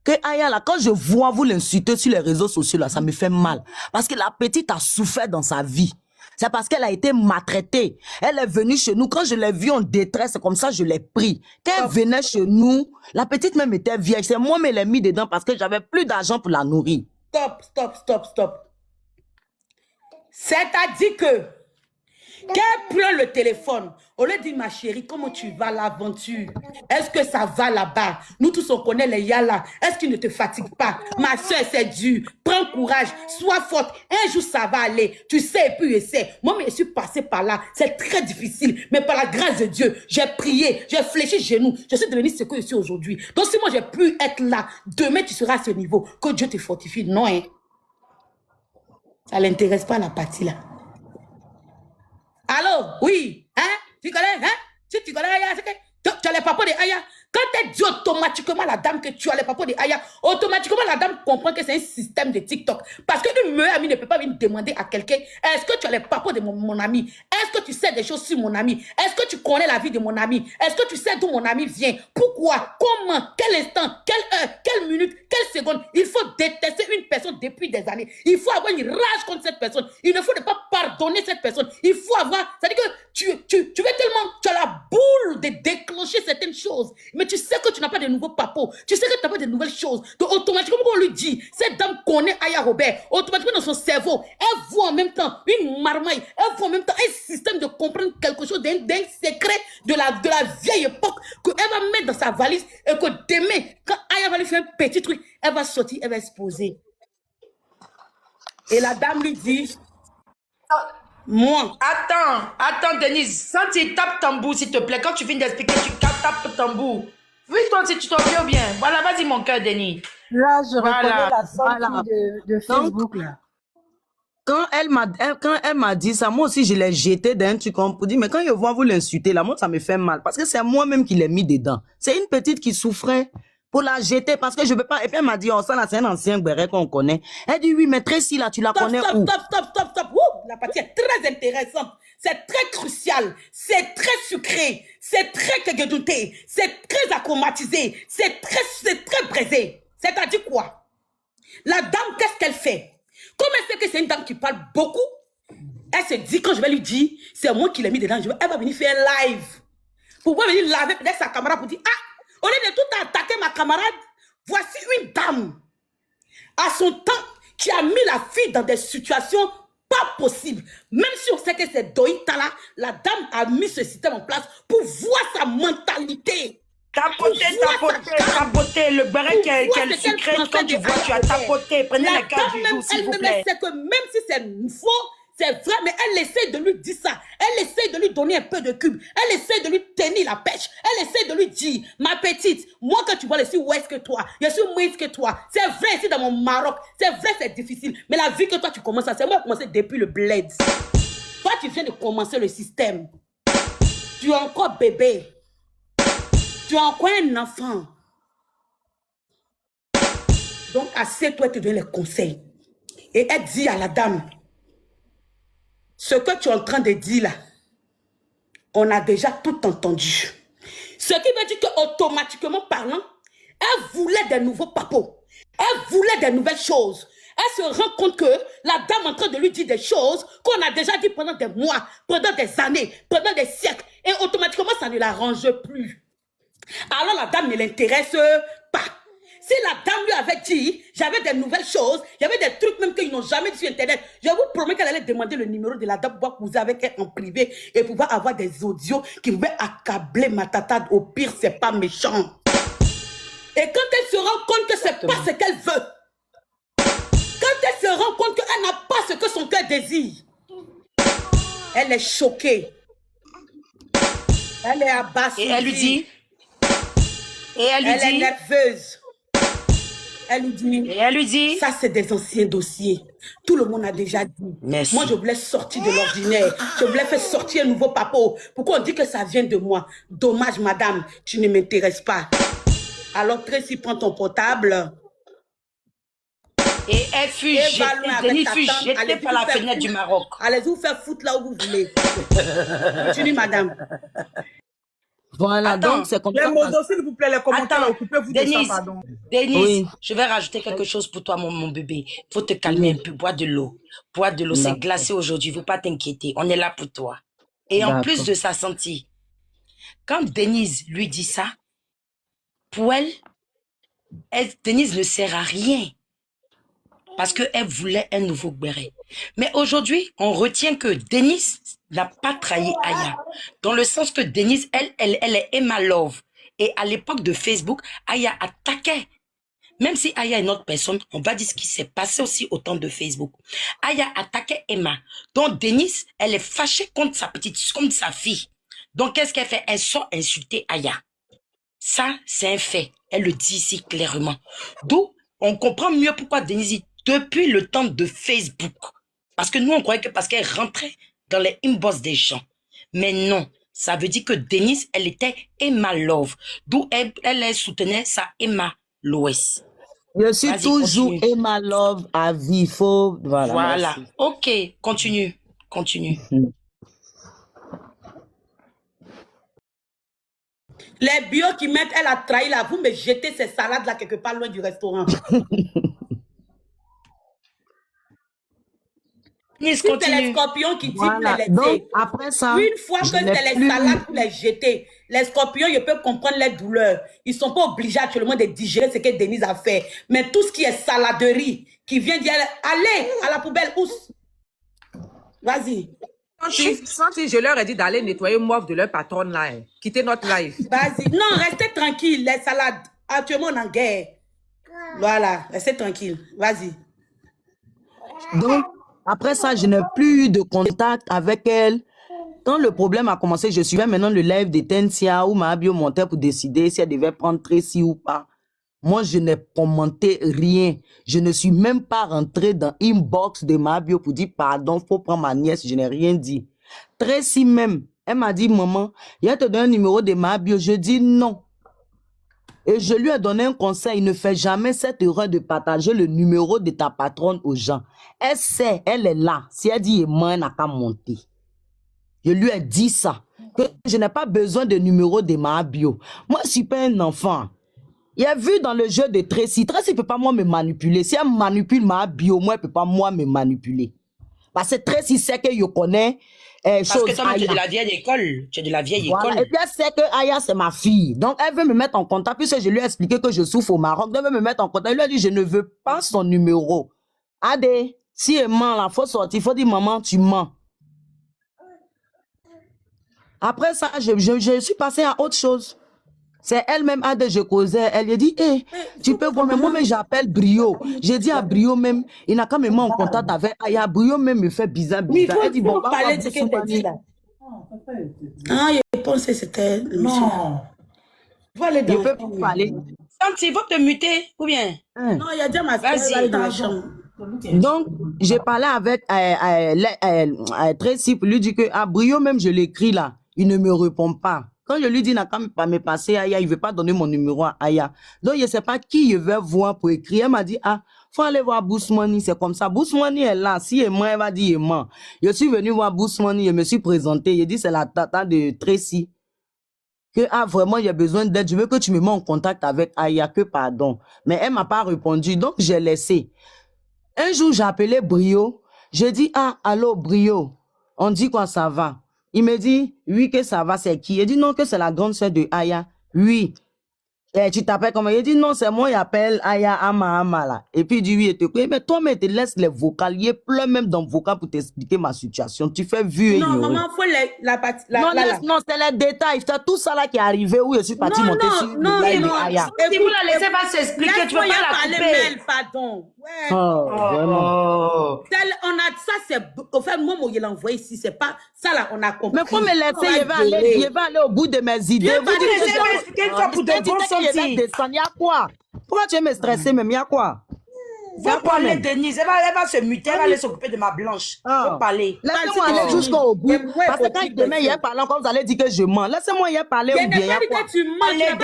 Que Aya, là, quand je vois vous l'insulter sur les réseaux sociaux, là, ça me fait mal. Parce que la petite a souffert dans sa vie. C'est parce qu'elle a été maltraitée. Elle est venue chez nous. Quand je l'ai vue en détresse, c'est comme ça, je l'ai pris. Quand elle venait chez nous, la petite même était vieille. C'est moi, mais elle l'a mis dedans parce que j'avais plus d'argent pour la nourrir. Stop. C'est-à-dire que, qu'elle prend le téléphone, on lui dit, ma chérie, comment tu vas l'aventure? Est-ce que ça va là-bas? Nous tous, on connaît les Yala. Est-ce qu'il ne te fatigue pas? Ma soeur, c'est dur. Prends courage, sois forte. Un jour, ça va aller. Tu sais, et puis essaie. Moi, je suis passée par là. C'est très difficile. Mais par la grâce de Dieu, j'ai prié, j'ai fléchi genoux. Je suis devenue ce que je suis aujourd'hui. Donc, si moi, j'ai pu être là, demain, tu seras à ce niveau. Que Dieu te fortifie. Non, hein. Ça ne l'intéresse pas, la partie là. Allô? Oui? Hein? Tu connais? Hein? Si tu connais Aya, c'est que tu as les papas de Aya. Quand elle dit automatiquement à la dame que tu as les papas de Aya, automatiquement la dame comprend que c'est un système de TikTok. Parce qu'une meilleure amie ne peut pas venir demander à quelqu'un, est-ce que tu as les papas de mon ami? Est-ce que tu sais des choses sur mon ami? Est-ce que tu connais la vie de mon ami? Est-ce que tu sais d'où mon ami vient? Pourquoi? Comment? Quel instant? Quelle heure? Quelle minute? Quelle seconde? Il faut détester une personne depuis des années. Il faut avoir une rage contre cette personne. Il ne faut pas pardonner cette personne. Il faut avoir... C'est-à-dire que tu veux tellement... Tu as la boule de déclencher certaines choses. Mais tu sais que tu n'as pas de nouveaux papos. Tu sais que tu n'as pas de nouvelles choses. Donc, automatiquement, on lui dit, cette dame connaît Aya Robert. Automatiquement, dans son cerveau, elle voit en même temps une marmaille. Elle voit en même temps un système de comprendre quelque chose d'un secret de la vieille époque qu'elle va mettre dans sa valise et que demain, quand Aya va lui faire un petit truc, elle va sortir, elle va se poser. Et la dame lui dit, moi. Attends, Denise. Santi, tape tambour, s'il te plaît. Quand tu finis d'expliquer, tu tapes tambour. Oui, toi, si tu t'en bien. Voilà, vas-y, mon cœur, Denis. Là, je reconnais la sortie de Facebook, là. Quand elle m'a dit ça, moi aussi, je l'ai jeté d'un truc pour dire, mais quand je vois vous l'insulter, là, moi, ça me fait mal. Parce que c'est moi-même qui l'ai mis dedans. C'est une petite qui souffrait pour la jeter parce que je veux pas. Et puis elle m'a dit, oh, ça, là, c'est un ancien béret qu'on connaît. Elle dit, oui, mais Tracy, là, tu la connais où? Stop. Ouh, la partie est très intéressante. C'est très crucial. C'est très sucré. C'est très kéguedouté. C'est très aromatisé. C'est très braisé. C'est-à-dire quoi? La dame, qu'est-ce qu'elle fait? Comme elle sait que c'est une dame qui parle beaucoup, elle se dit, quand je vais lui dire, c'est moi qui l'ai mis dedans, elle va venir faire un live. Pour pouvoir venir laver peut-être sa camarade pour dire, au lieu de tout attaquer ma camarade, voici une dame, à son temps, qui a mis la fille dans des situations pas possibles. Même si on sait que c'est Doïta là, la dame a mis ce système en place pour voir sa mentalité. Tapoter. Le béret qui est le sucré, quand tu vois, tu as tapoté. Prenez les cartes du jour, s'il vous plaît. C'est que même si c'est faux, c'est vrai, mais elle essaie de lui dire ça. Elle essaie de lui donner un peu de cube. Elle essaie de lui tenir la pêche. Elle essaie de lui dire, ma petite, moi que tu vois, je suis ouest que toi. Je suis moins que toi. C'est vrai, ici dans mon Maroc. C'est vrai, c'est difficile. Mais la vie que toi, tu commences à... C'est moi qui ai commencé depuis le bled. Toi, tu viens de commencer le système. Tu es encore bébé. Tu es encore un enfant. Donc, assieds-toi et te donne les conseils. Et elle dit à la dame, ce que tu es en train de dire là, on a déjà tout entendu. Ce qui veut dire qu'automatiquement parlant, elle voulait des nouveaux papos. Elle voulait des nouvelles choses. Elle se rend compte que la dame est en train de lui dire des choses qu'on a déjà dit pendant des mois, pendant des années, pendant des siècles. Et automatiquement, ça ne l'arrange plus. Alors la dame ne l'intéresse pas. Si la dame lui avait dit, j'avais des nouvelles choses, il y avait des trucs même qu'ils n'ont jamais dit sur Internet, je vous promets qu'elle allait demander le numéro de la dame pour pouvoir causer avec elle en privé et pouvoir avoir des audios qui pouvaient accabler ma tata. Au pire, c'est pas méchant. Et quand elle se rend compte que c'est pas ce qu'elle veut, quand elle se rend compte qu'elle n'a pas ce que son cœur désire, elle est choquée. Elle est abasourdie. Et elle lui dit... elle est nerveuse. Elle lui dit, ça c'est des anciens dossiers. Tout le monde a déjà dit. Merci. Moi je voulais sortir de l'ordinaire. Je voulais faire sortir un nouveau papo. Pourquoi on dit que ça vient de moi? Dommage madame, tu ne m'intéresses pas. Alors Tracy, prends ton portable. Et elle fut jetée. Denis fut jetée par la fenêtre du Maroc. Allez-y vous faire foutre là où vous voulez. Continue madame. Voilà, donc c'est comme ça. Les mots, s'il vous plaît, les commentaires, occupez-vous de ça, pardon. Denise, Oui. je vais rajouter quelque chose pour toi, mon bébé. Il faut te calmer un peu, bois de l'eau. Bois de l'eau, c'est glacé aujourd'hui, il ne faut pas t'inquiéter. On est là pour toi. Et en plus de sa santé, quand Denise lui dit ça, pour elle, Denise ne sert à rien. Parce qu'elle voulait un nouveau béret. Mais aujourd'hui, on retient que Denise n'a pas trahi Aya. Dans le sens que Denise, elle est Emma Love. Et à l'époque de Facebook, Aya attaquait. Même si Aya est une autre personne, on va dire ce qui s'est passé aussi au temps de Facebook. Aya attaquait Emma. Donc Denise, elle est fâchée contre sa petite, contre sa fille. Donc qu'est-ce qu'elle fait? Elle sort insulter Aya. Ça, c'est un fait. Elle le dit ici clairement. D'où on comprend mieux pourquoi Denise dit depuis le temps de Facebook. Parce que nous, on croyait que parce qu'elle rentrait dans les inbox des gens. Mais non, ça veut dire que Denise, elle était Emma Love. D'où elle soutenait sa Emma Lois. Je suis toujours continue. Emma Love à vie. Faut... Voilà. Merci. Ok, continue. Les bio qui mettent, elle a trahi là, vous me jetez ces salades là quelque part loin du restaurant. Si c'est les scorpions qui disent les Donc, après ça, une fois que c'est les salades pour les jeter, les scorpions, ils peuvent comprendre les douleurs. Ils ne sont pas obligés actuellement de digérer ce que Denise a fait. Mais tout ce qui est saladerie, qui vient dire, allez à la poubelle, ousse. Vas-y. Si je leur ai dit d'aller nettoyer moi de leur patronne là, quitter notre live. Vas-y. Non, restez tranquille, les salades. Actuellement, on est en guerre. Voilà, restez tranquille. Vas-y. Donc, après ça, je n'ai plus eu de contact avec elle. Quand le problème a commencé, je suivais maintenant le live de Tensia où Mabio montait pour décider si elle devait prendre Tracy ou pas. Moi, je n'ai commenté rien. Je ne suis même pas rentré dans l'inbox de Mabio pour dire pardon, faut prendre ma nièce. Je n'ai rien dit. Tracy même, elle m'a dit, maman, il te donne un numéro de Mabio. Je dis non. Et je lui ai donné un conseil, ne fais jamais cette erreur de partager le numéro de ta patronne aux gens. Elle sait, elle est là. Si elle dit, moi, elle n'a qu'à monter. Je lui ai dit ça, que je n'ai pas besoin de numéro de ma bio. Moi, je ne suis pas un enfant. Il a vu dans le jeu de Tracy, Tracy ne peut pas moi me manipuler. Si elle manipule ma bio, moi, elle ne peut pas moi me manipuler. Parce que Tracy sait que je connais parce que toi, tu es de la vieille école. Tu es de la vieille école. Et puis elle sait que Aya, c'est ma fille. Donc, elle veut me mettre en contact. Puisque je lui ai expliqué que je souffre au Maroc. Elle veut me mettre en contact. Elle lui a dit, je ne veux pas son numéro. Adé, si elle ment, là, il faut sortir. Il faut dire, maman, tu mens. Après ça, je suis passée à autre chose. C'est elle-même, Adé, je causais. Elle lui a dit, hey, tu peux voir, mais moi-même, j'appelle Brio. J'ai dit à Brio même, il n'a qu'à me mettre en contact avec Aya. Brio même me fait bizarre. Oui, il faut Elle dit, bon, parler de ce qu'elle t'a dit là. Ah, je pensais que c'était le monsieur. Non. Vous allez dans Il peut pas parler. Santi, il faut te muter, ou bien? Non, il y a déjà ma soeur, elle va aller dans la chambre. Donc, j'ai parlé avec Tracy pour lui dire que Brio, même je l'écris là, il ne me répond pas. Quand je lui dis, n'a qu'à me passer Aya, il ne veut pas donner mon numéro à Aya. Donc, je ne sais pas qui je vais voir pour écrire. Elle m'a dit, faut aller voir Bousmani, c'est comme ça. Bousmani est là. Si elle moi, elle va dire, moi. Je suis venu voir Bousmani, je me suis présenté. Je dis, c'est la tata de Tracy. Que, vraiment, il y a besoin d'aide. Je veux que tu me mets en contact avec Aya, que pardon. Mais elle m'a pas répondu. Donc, j'ai laissé. Un jour, j'ai appelé Brio. J'ai dit, allô, Brio. On dit quoi, ça va? Il me dit, oui, que ça va, c'est qui? Il dit, non, que c'est la grande sœur de Aya. Oui. Tu t'appelles comment? Il dit, non, c'est moi, il appelle Aya Ama là. Et puis, il dit, oui, et te mais toi, mais te laisse les vocales. Il pleure même dans le vocal pour t'expliquer ma situation. Tu fais vu et non, ignorer. maman, faut la partie. Non, c'est les détails. C'est tout ça là qui est arrivé où je suis parti monter sur le live de Aya. Si vous la laissez pas s'expliquer, tu vas pas la couper. Mail, pardon. Ouais. Vraiment. On a ça, c'est. Au fait, moi, il l'a envoyé ici, c'est pas ça là, on a compris. Mais faut me laisser, je vais aller au bout de mes idées. Vous dites que je vais expliquer ça pour de bons sentiments. Il y a quoi? Pourquoi tu veux me stresser même? Il y a quoi? Faut parler, Denise. Elle va se muter, elle va aller s'occuper de ma blanche. Faut parler. Laissez-moi aller jusqu'au bout. Parce que quand demain, il y a parlé comme vous allez dire que je mens. Laissez-moi y parler ou bien il y a quoi?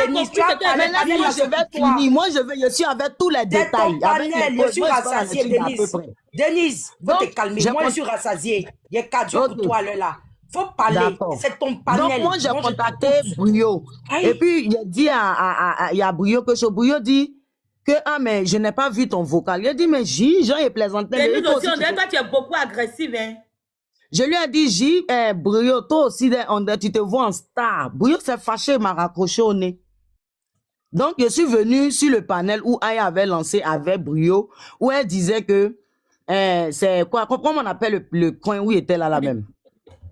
Denise, tu as parlé. Mais laisse-moi, je vais finir. Moi, je suis avec tous les détails. Je suis rassasiée, Denise. Denise, faut te calmer. Moi, je suis rassasiée. Il y a 4 jours pour toi, là. Faut parler. C'est ton panel. Donc, moi, j'ai contacté Brio. Et puis, il a dit à Brio que ce Brio dit que, mais je n'ai pas vu ton vocal. Il a dit, mais Jean est plaisanté. Et nous aussi, on dirait que tu es beaucoup agressive, hein. Je lui ai dit, Brio, toi aussi, tu te vois en star. Brio s'est fâché, m'a raccroché au nez. Donc, je suis venu sur le panel où Aya avait lancé avec Brio, où elle disait que, c'est quoi, comment on appelle le coin où il était là même?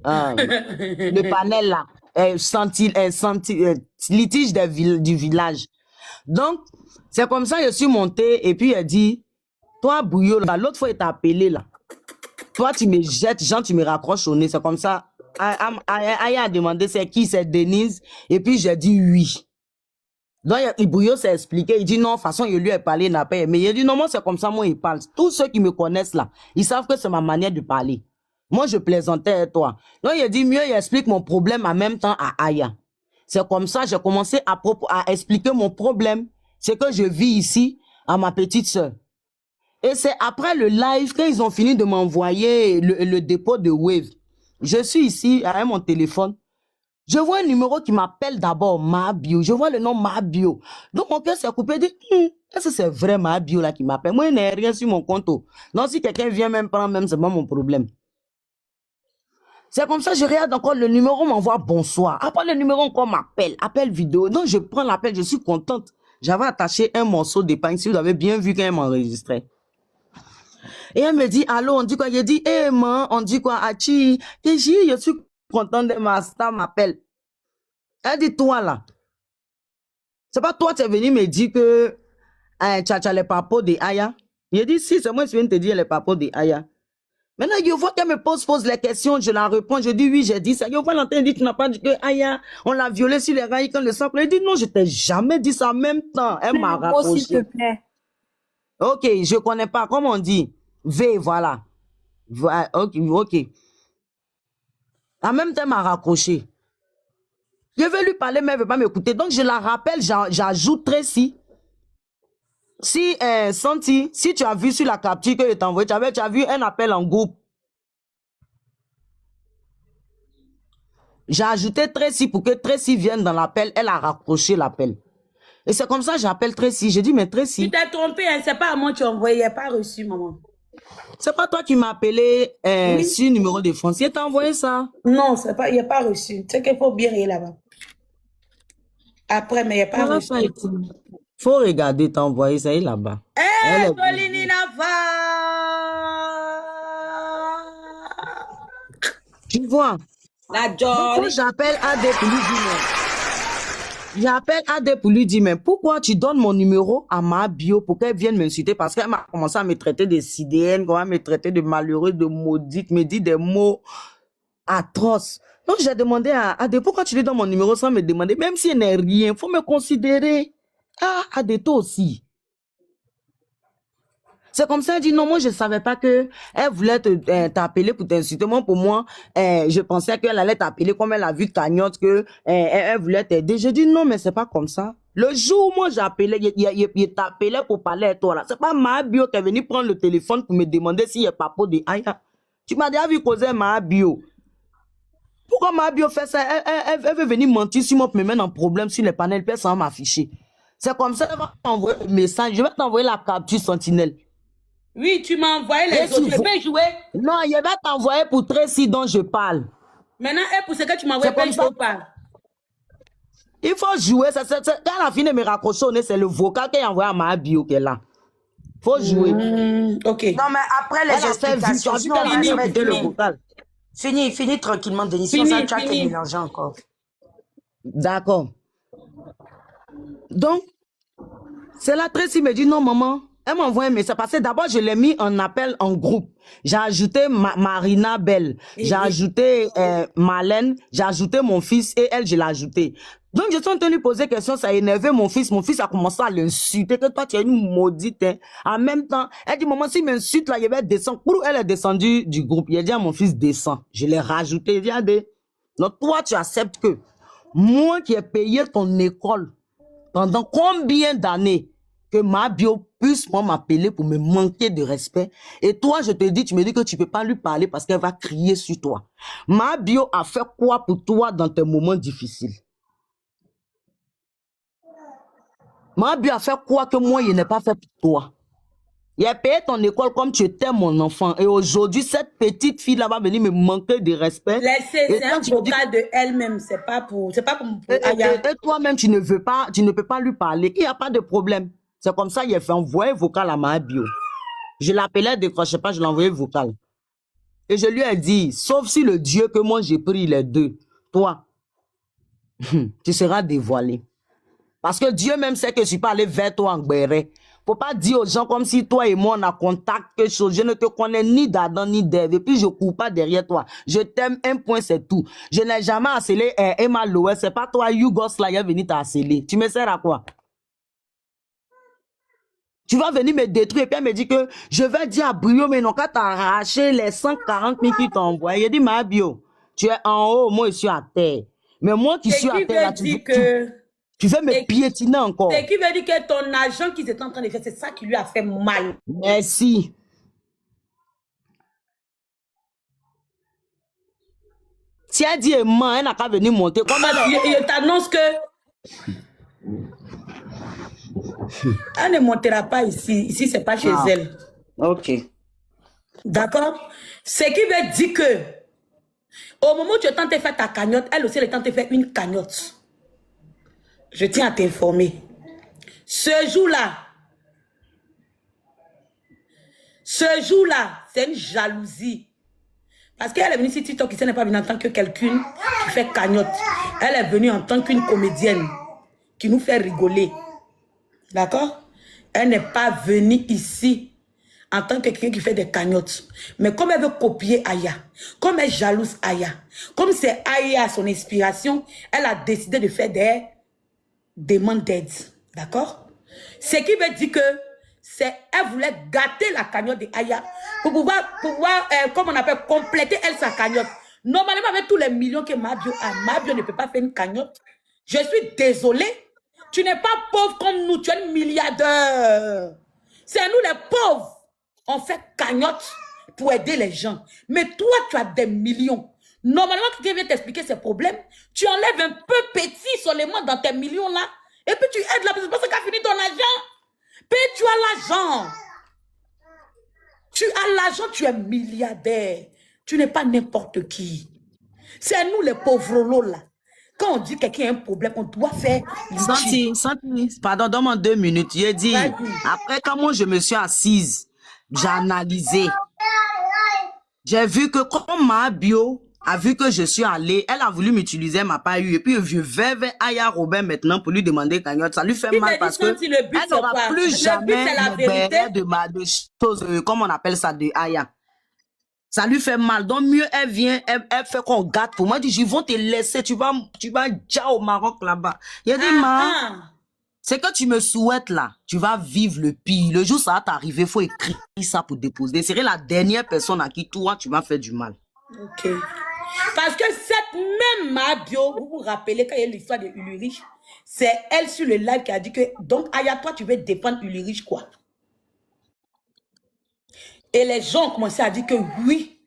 Le panel là, litige du village. Donc, c'est comme ça que je suis monté et puis elle dit, toi, Bouillot, l'autre fois, il t'a appelé là. Toi, tu me jettes, Jean, tu me raccroches au nez. C'est comme ça. Aya a demandé, c'est qui? C'est Denise. Et puis, j'ai dit oui. Donc, Bouillot s'est expliqué. Il dit non, de toute façon, il lui a parlé, il n'a pas aimé. Mais il dit non, moi, c'est comme ça, moi, il parle. Tous ceux qui me connaissent là, ils savent que c'est ma manière de parler. Moi, je plaisantais avec toi. Donc, il a dit mieux, il explique mon problème en même temps à Aya. C'est comme ça, j'ai commencé à expliquer mon problème. C'est que je vis ici à ma petite sœur. Et c'est après le live, quand ils ont fini de m'envoyer le dépôt de Wave, je suis ici avec mon téléphone. Je vois un numéro qui m'appelle d'abord Mabio. Je vois le nom Mabio. Donc, mon cœur s'est coupé. Je dis, est-ce que c'est vrai Mabio là qui m'appelle? Moi, il n'y a rien sur mon compte. Donc, si quelqu'un vient même prendre, même, c'est pas mon problème. C'est comme ça, je regarde encore, le numéro m'envoie bonsoir. Après, le numéro encore m'appelle, appel vidéo. Donc, je prends l'appel, je suis contente. J'avais attaché un morceau d'épargne, si vous avez bien vu quand elle m'enregistrait. Et elle me dit, allô, on dit quoi? Je dis, man, on dit quoi? Achi, je suis contente de ma star m'appelle. Elle dit, toi là, c'est pas toi, tu es venu me dire que tu as les papos de Aya. Je dis, si, c'est moi qui viens te dire les papos de Aya. Maintenant, je vois qu'elle me pose les questions, je la réponds, je dis oui, j'ai dit ça. Je vois l'antenne dit, tu n'as pas dit que Aya, on l'a violé sur les rails quand le sang. Elle dit non, je t'ai jamais dit ça en même temps. Elle m'a rapproché. S'il te plaît. Ok, je connais pas, comment on dit? V, voilà. Ok. En même temps, elle m'a raccroché. Je veux lui parler, mais elle ne veut pas m'écouter. Donc, je la rappelle, j'ajoute Tracy. Si, Santi, si tu as vu sur la capture que je t'ai envoyée, tu as vu un appel en groupe. J'ai ajouté Tracy pour que Tracy vienne dans l'appel. Elle a raccroché l'appel. Et c'est comme ça que j'appelle Tracy. J'ai dit, mais Tracy. Tu t'es trompé, hein, c'est pas à moi que tu as envoyé, il n'y a pas reçu, maman. C'est pas toi qui m'as appelé oui. Sur le numéro de France. Il t'a envoyé ça? Non, c'est pas, il n'y a pas reçu. Tu sais qu'il faut bien aller là-bas. Après, mais il n'y a pas reçu. Faut regarder, t'as envoyé ça là-bas. Eh, Pauline Nava! Tu vois? La Jolie. J'appelle Adé pour lui dire, j'appelle Adé pour lui dire, mais pourquoi tu donnes mon numéro à ma bio pour qu'elle vienne m'insulter? Parce qu'elle m'a commencé à me traiter de sidéenne, me traiter de malheureux, de maudite, me dit des mots atroces. Donc, j'ai demandé à Adé, pourquoi tu lui donnes mon numéro sans me demander, même s'il n'est rien, faut me considérer. Ah, Adé, toi aussi. C'est comme ça, elle dit non, moi je savais pas que elle voulait t'appeler pour t'insulter. Moi, pour moi, je pensais qu'elle allait t'appeler comme elle a vu Cagnotte, que elle voulait t'aider. Je dis non, mais c'est pas comme ça. Le jour où moi j'appelais, il t'appelait pour parler à toi là. C'est pas ma bio qui est venu prendre le téléphone pour me demander s'il y a papa de Aya. Tu m'as déjà vu causer ma bio. Pourquoi ma bio fait ça? Elle veut venir mentir sur moi pour me mettre en problème sur les panels, puis sans m'afficher. C'est comme ça, elle va t'envoyer un message. Je vais t'envoyer la capture Sentinelle. Oui, tu m'as envoyé les autres. Je peux jouer. Non, il va t'envoyer pour Tracy dont je parle. Maintenant, pour ce que tu m'as envoyé, je peux pas. Il faut jouer. Quand la fille de me raccrocher, c'est le vocal qu'elle a envoyé à ma bio qu'elle a. Il faut jouer. Ok. Non, mais après les explications, Fini tranquillement, Denis. Sinon, ça, tu as te mélanger encore. D'accord. Donc, c'est là, Tracy me dit non, maman. Elle m'a envoyé un message parce que d'abord, je l'ai mis en appel en groupe. J'ai ajouté Marina Belle, j'ai ajouté Malène, j'ai ajouté mon fils et elle, je l'ai ajouté. Donc, je suis en train de lui poser question, ça a énervé mon fils. Mon fils a commencé à l'insulter, que toi, tu es une maudite. Hein. En même temps, elle dit, maman, s'il m'insulte, là, il va descendre. Pour elle est descendue du groupe. Il a dit à mon fils, descend. Je l'ai rajouté. Il dit, Adé, donc toi, tu acceptes que moi qui ai payé ton école pendant combien d'années, que ma bio puisse moi m'appeler pour me manquer de respect. Et toi, je te dis, tu me dis que tu peux pas lui parler parce qu'elle va crier sur toi. Ma bio a fait quoi pour toi dans tes moments difficiles? Ma bio a fait quoi que moi, il n'ai pas fait pour toi? Il a payé ton école comme tu étais mon enfant. Et aujourd'hui, cette petite fille-là va venir me manquer de respect. C'est un vocal de elle-même. C'est pas pour Aya. Et toi-même, tu ne peux pas lui parler. Il n'y a pas de problème. C'est comme ça, il a fait envoyer vocal à ma bio. Je l'appelais, décrochais pas, je l'envoyais vocal. Et je lui ai dit, sauf si le Dieu que moi j'ai pris les deux, toi, tu seras dévoilé. Parce que Dieu même sait que je suis pas allé vers toi en béret. Faut pas dire aux gens comme si toi et moi on a contact quelque chose. Je ne te connais ni d'Adam ni d'Ève. Et puis je cours pas derrière toi. Je t'aime, un point, c'est tout. Je n'ai jamais harcelé Emma Lowe. C'est pas toi, Yougos là, qui est venu t'harceler. Tu me sers à quoi? Tu vas venir me détruire et puis elle me dit que je vais dire à Brio, mais non, quand t'as arraché les 140 000 qui t'ont envoyé, il dit, ma bio, tu es en haut, moi je suis à terre. Mais moi qui suis à terre, là, tu veux me piétiner encore. C'est qui veut dire que ton agent qui était en train de faire, c'est ça qui lui a fait mal. Merci. Si elle dit aimant, elle n'a qu'à venir monter. Comment je t'annonce que elle ne montera pas ici. Ici, c'est pas chez elle. Ok. D'accord? Ce qui veut dire que au moment où tu es en train de faire ta cagnotte, elle aussi elle est en train de faire une cagnotte. Je tiens à t'informer. Ce jour-là, c'est une jalousie. Parce qu'elle est venue sur TikTok, ici, elle n'est pas venue en tant que quelqu'un qui fait cagnotte. Elle est venue en tant qu'une comédienne qui nous fait rigoler. D'accord? Elle n'est pas venue ici en tant que quelqu'un qui fait des cagnottes. Mais comme elle veut copier Aya, comme elle jalouse Aya, comme c'est Aya son inspiration, elle a décidé de faire des demandes d'aide. D'accord? Ce qui veut dire que elle voulait gâter la cagnotte de Aya pour pouvoir comme on appelle, compléter elle sa cagnotte. Normalement, avec tous les millions que Mabio a, Mabio ne peut pas faire une cagnotte. Je suis désolée. Tu n'es pas pauvre comme nous, tu es un milliardaire. C'est nous les pauvres. On fait cagnotte pour aider les gens. Mais toi, tu as des millions. Normalement, quelqu'un vient t'expliquer ses problèmes. Tu enlèves un peu petit seulement dans tes millions là. Et puis tu aides la personne parce qu'elle a fini ton argent. Puis tu as l'argent. Tu as l'argent, tu es milliardaire. Tu n'es pas n'importe qui. C'est nous les pauvres lots là. Quand on dit que quelqu'un a un problème, on doit faire... Santi, pardon, donne-moi 2 minutes. J'ai dit, après, quand moi je me suis assise, j'ai analysé. J'ai vu que comme ma bio a vu que je suis allée, elle a voulu m'utiliser, elle m'a pas eu. Et puis je vais vers Aya Robert maintenant pour lui demander cagnotte. Ça lui fait mal parce que elle n'aura plus jamais de choses, comme on appelle ça, de Aya. Ça lui fait mal. Donc, mieux, elle vient, elle fait qu'on gâte pour moi. Elle dit, ils vont te laisser. Tu vas déjà au Maroc là-bas. Il a dit, ma, c'est que tu me souhaites là. Tu vas vivre le pire. Le jour ça va t'arriver, il faut écrire ça pour déposer. C'est la dernière personne à qui toi, tu m'as fait du mal. Ok. Parce que cette même Mabio, vous vous rappelez quand il y a l'histoire de Ulrich, c'est elle sur le live qui a dit que, donc, Aya, toi, tu veux défendre Ulrich quoi? Et les gens ont commencé à dire que oui,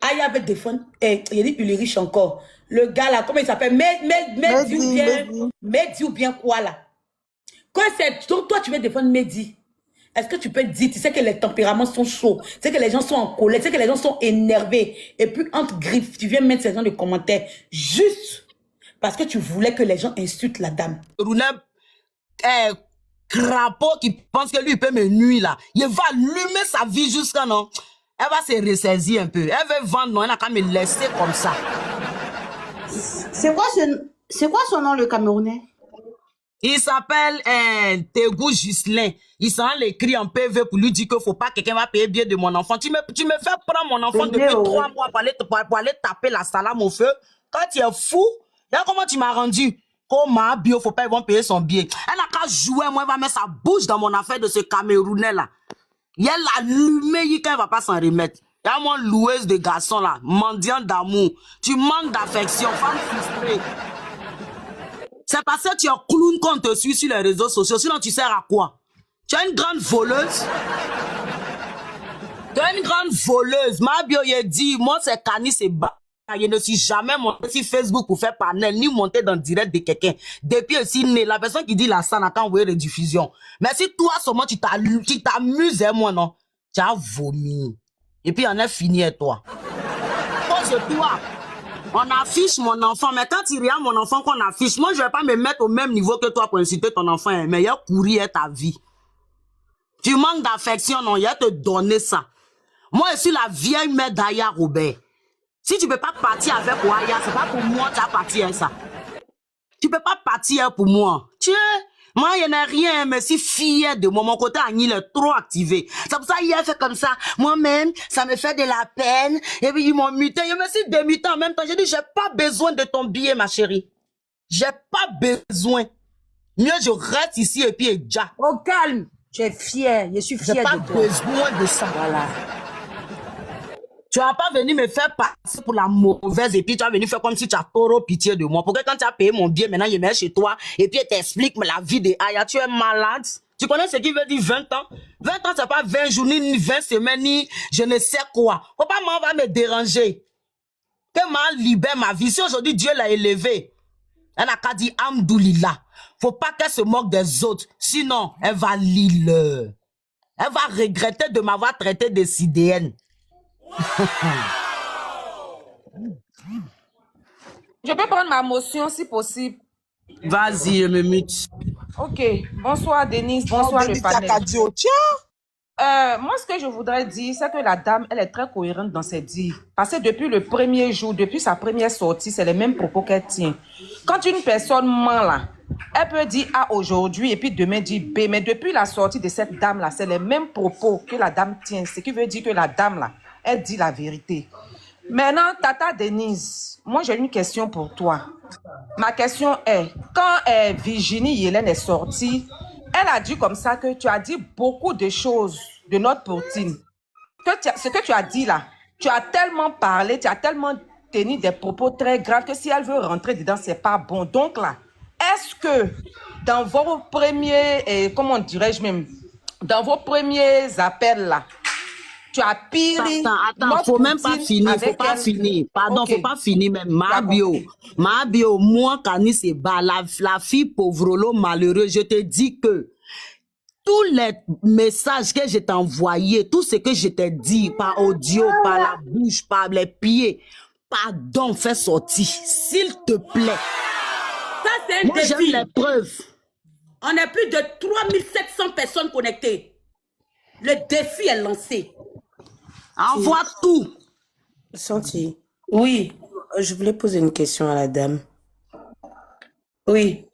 Aya veut défendre, il y a dit Ulrich encore. Le gars là, comment il s'appelle? Mehdi ou bien quoi là? Quand c'est toi, tu veux défendre Mehdi. Est-ce que tu peux dire, tu sais que les tempéraments sont chauds, tu sais que les gens sont en colère, tu sais que les gens sont énervés. Et puis, entre griffes, tu viens mettre ces gens de commentaires juste parce que tu voulais que les gens insultent la dame. Crapaud qui pense que lui, il peut me nuire là. Il va allumer sa vie jusqu'à non. Elle va se ressaisir un peu. Elle veut vendre, non, elle n'a qu'à me laisser comme ça. C'est quoi son nom, le Camerounais? Il s'appelle Tegou Gislin. Il s'en l'écrit en PV pour lui dire qu'il ne faut pas que quelqu'un va payer bien de mon enfant. Tu me fais prendre mon enfant depuis 3 mois pour aller taper la salade au feu. Quand tu es fou, regarde comment tu m'as rendu. Comme ma bio, faut pas, ils vont payer son billet. Elle n'a qu'à jouer, moi, elle va mettre sa bouche dans mon affaire de ce Camerounais là. Il a allumé, quand elle va pas s'en remettre. Il y a moi loueuse de garçons là, mendiant d'amour. Tu manques d'affection, femme frustrée. C'est parce que tu es clown qu'on te suit sur les réseaux sociaux. Sinon, tu sers à quoi? Tu es une grande voleuse. Tu es une grande voleuse. Ma bio, il dit, moi, c'est Kani, c'est bas. Je ne suis jamais monté sur Facebook pour faire panel, ni monter dans le direct de quelqu'un. Depuis aussi, la personne qui dit la ça n'a qu'à envoyer les diffusions. Mais si toi, seulement, tu t'amuses, moi, non? Tu as vomi. Et puis, on est fini avec toi. Pose-toi. On affiche mon enfant, mais quand il y a mon enfant qu'on affiche, moi, je ne vais pas me mettre au même niveau que toi pour inciter ton enfant. Mais il y a courir ta vie. Tu manques d'affection, non? Il y a te donner ça. Moi, je suis la vieille mère d'Aya Robert. Si tu ne peux pas partir avec Aya, c'est pas pour moi que tu as parti avec ça. Tu ne peux pas partir pour moi. Moi, il n'y a rien, mais si fière de moi. Mon côté Agnil est trop activé. C'est pour ça qu'il a fait comme ça. Moi-même, ça me fait de la peine. Et puis, ils m'ont muté. Je me suis démuté en même temps. J'ai dit, j'ai pas besoin de ton billet, ma chérie. J'ai pas besoin. Mieux, je reste ici et puis, déjà. Au calme. Tu es fière. Je suis fière de toi. J'ai pas besoin de ça. Voilà. Tu vas pas venir me faire passer pour la mauvaise et puis tu vas venir faire comme si tu as trop pitié de moi. Pour que quand tu as payé mon billet, maintenant, je mets chez toi et puis elle t'explique la vie de Aya. Tu es malade. Tu connais ce qui veut dire 20 ans? 20 ans, c'est pas 20 jours, ni 20 semaines, ni je ne sais quoi. Faut pas m'en va me déranger. Que m'a libère ma vie. Si aujourd'hui Dieu l'a élevée, elle n'a qu'à dire Amdoulillah. Faut pas qu'elle se moque des autres. Sinon, elle va l'île. Elle va regretter de m'avoir traité de CDN. Je peux prendre ma motion si possible. Vas-y, je me mute. Ok. Bonsoir Denise, bonsoir le panel. Moi, ce que je voudrais dire, c'est que la dame, elle est très cohérente dans ses dires. Parce que depuis le premier jour, depuis sa première sortie, c'est les mêmes propos qu'elle tient. Quand une personne ment là, elle peut dire A aujourd'hui et puis demain dire B. Mais depuis la sortie de cette dame-là, c'est les mêmes propos que la dame tient. Ce qui veut dire que la dame-là, elle dit la vérité. Maintenant, Tata Denise, moi j'ai une question pour toi. Ma question est, quand Virginie Hélène est sortie, elle a dit comme ça que tu as dit beaucoup de choses de notre Poutine. Ce que tu as dit là, tu as tellement parlé, tu as tellement tenu des propos très graves que si elle veut rentrer dedans, c'est pas bon. Donc là, est-ce que dans vos premiers, comment dirais-je même, dans vos premiers appels là, tu as piré. Attends, faut même pas finir, faut pas finir. Pardon, okay. Faut pas finir même. Ma bio, moi, Kani, c'est la fille pauvrolo malheureux. Je te dis que tous les messages que je t'ai envoyés, tout ce que je t'ai dit par audio, par la bouche, par les pieds, pardon, fais sortir, s'il te plaît. Ça, c'est un moi, j'ai les preuves. On a plus de 3700 personnes connectées. Le défi est lancé. Envoie tout. Santi. Oui. Je voulais poser une question à la dame. Oui.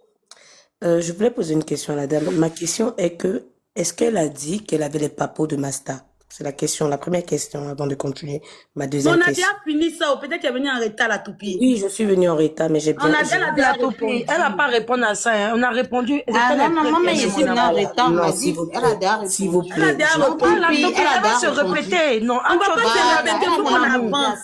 Je voulais poser une question à la dame. Ma question est que, est-ce qu'elle a dit qu'elle avait les papos de Masta? C'est la question, la première question avant de continuer. Ma Mais deuxième on a question. déjà fini ça, ou peut-être qu'elle est venue en retard, la toupie. Oui, je suis venue en retard, mais j'ai On bien... a déjà La toupie, elle n'a pas répondu à ça. Hein. On a répondu. Ah non, mais je suis venue en retard. Non, m'a s'il dit, vous elle a plaît. déjà répondu. S'il vous Elle a plaît. déjà je- répondu. La toupie, elle a elle va se déjà répéter. Non, On ne va pas se répéter, il faut qu'on avance.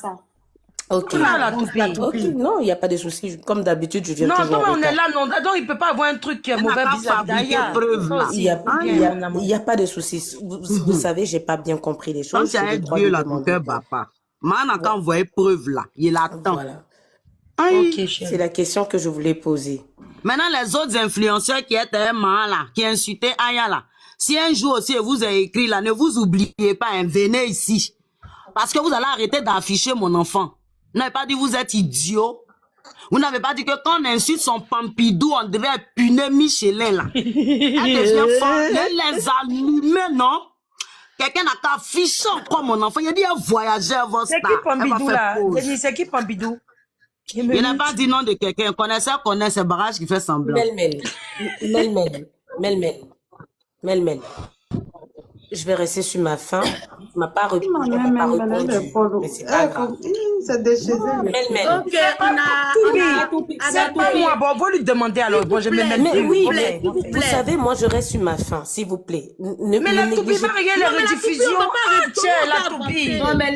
Ok. Ah, la toupie. Ok, non, il n'y a pas de souci. Comme d'habitude, je viens Non, toujours toi, en on est retard. là, non. Donc, il ne peut pas avoir un truc qui est Elle n'a mauvais pas vis-à-vis fabriqué d'Aya. preuve, là. Il y a pas de souci. Vous savez, j'ai pas bien compris les Comme choses. c'est J'ai un le droit Dieu, de là, demander. ton cœur bat pas. Man n'a qu'à envoyer preuve, là. Il attend. Voilà. Ok, C'est chérie. la question que je voulais poser. Maintenant, les autres influenceurs qui étaient un man, là, qui insultaient Aya, là. Si un jour aussi, vous avez écrit, là, ne vous oubliez pas, hein, venez ici. Parce que vous allez arrêter d'afficher mon enfant. Vous n'avez pas dit vous êtes idiot. Vous n'avez pas dit que quand on insulte son Pampidou, on devait punir Michelet, là. Elle devient folle. Les allumer, non? Quelqu'un n'a qu'à afficher encore mon enfant. Il a dit, voyager votre C'est star. qui Elle va Pompidou, faire là? pause. Denis, c'est qui Pompidou? Il n'a pas dit nom de quelqu'un. Connaisseur, c'est Barrage qui fait semblant. Melmel. Je vais rester sur ma faim. Tu m'as pas répondu. Mais c'est pas grave. C'est déchiré. Melmel. Ok, on a C'est pas moi. Bon, vous lui demandez alors. Bon, je vais mettre. Mais oui, plaît, mais s'il vous vous plaît. savez, moi, je reste sur ma faim, s'il vous plaît. Mais la toupie va regarder la rediffusion. Ah, tiens, la toupie. Non, mais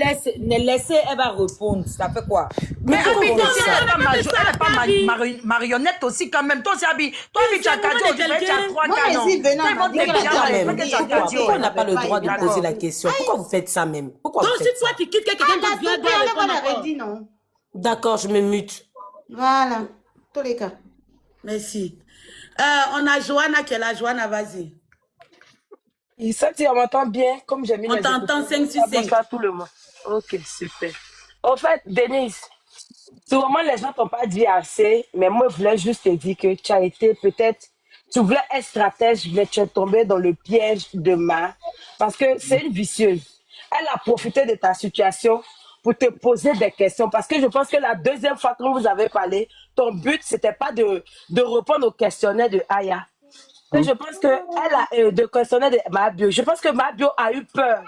laissez, elle va répondre. Ça fait quoi? Mais Abi, comment aussi, ça? elle n'est pas marionnette aussi quand même. Toi aussi, Abi. Toi, Abi, tu as 4 ans, tu as 3 Moi, canons. ici, venant, Toi, ils vont on te m'a dit bien qu'elle a parler, Quand même, parce que tu as pourquoi 4 ans. on n'a pas le droit de D'accord. poser la question? Pourquoi vous faites ça même? Pourquoi Donc, vous si faites toi, ça? tu quittes quelqu'un La qui vient toupie, elle répondre va encore. dit non. D'accord, je me mute. Voilà. Tous les cas. Merci. On a Johanna qui est là. Johanna, vas-y. Il sait on m'entend bien, comme j'ai mis On les t'entend écouteurs. 5 sur 5. Bonsoir tout le monde. Ok, super. En fait, Denise, sûrement les gens t'ont pas dit assez, mais moi, je voulais juste te dire que tu as été peut-être, tu voulais être stratège, mais tu es tombé dans le piège de parce que c'est une vicieuse. Elle a profité de ta situation pour te poser des questions, parce que je pense que la deuxième fois quand vous avez parlé, ton but, c'était pas de répondre au questionnaire de Aya. Et je pense que elle a de questionnaire de Mabio. Je pense que Mabio a eu peur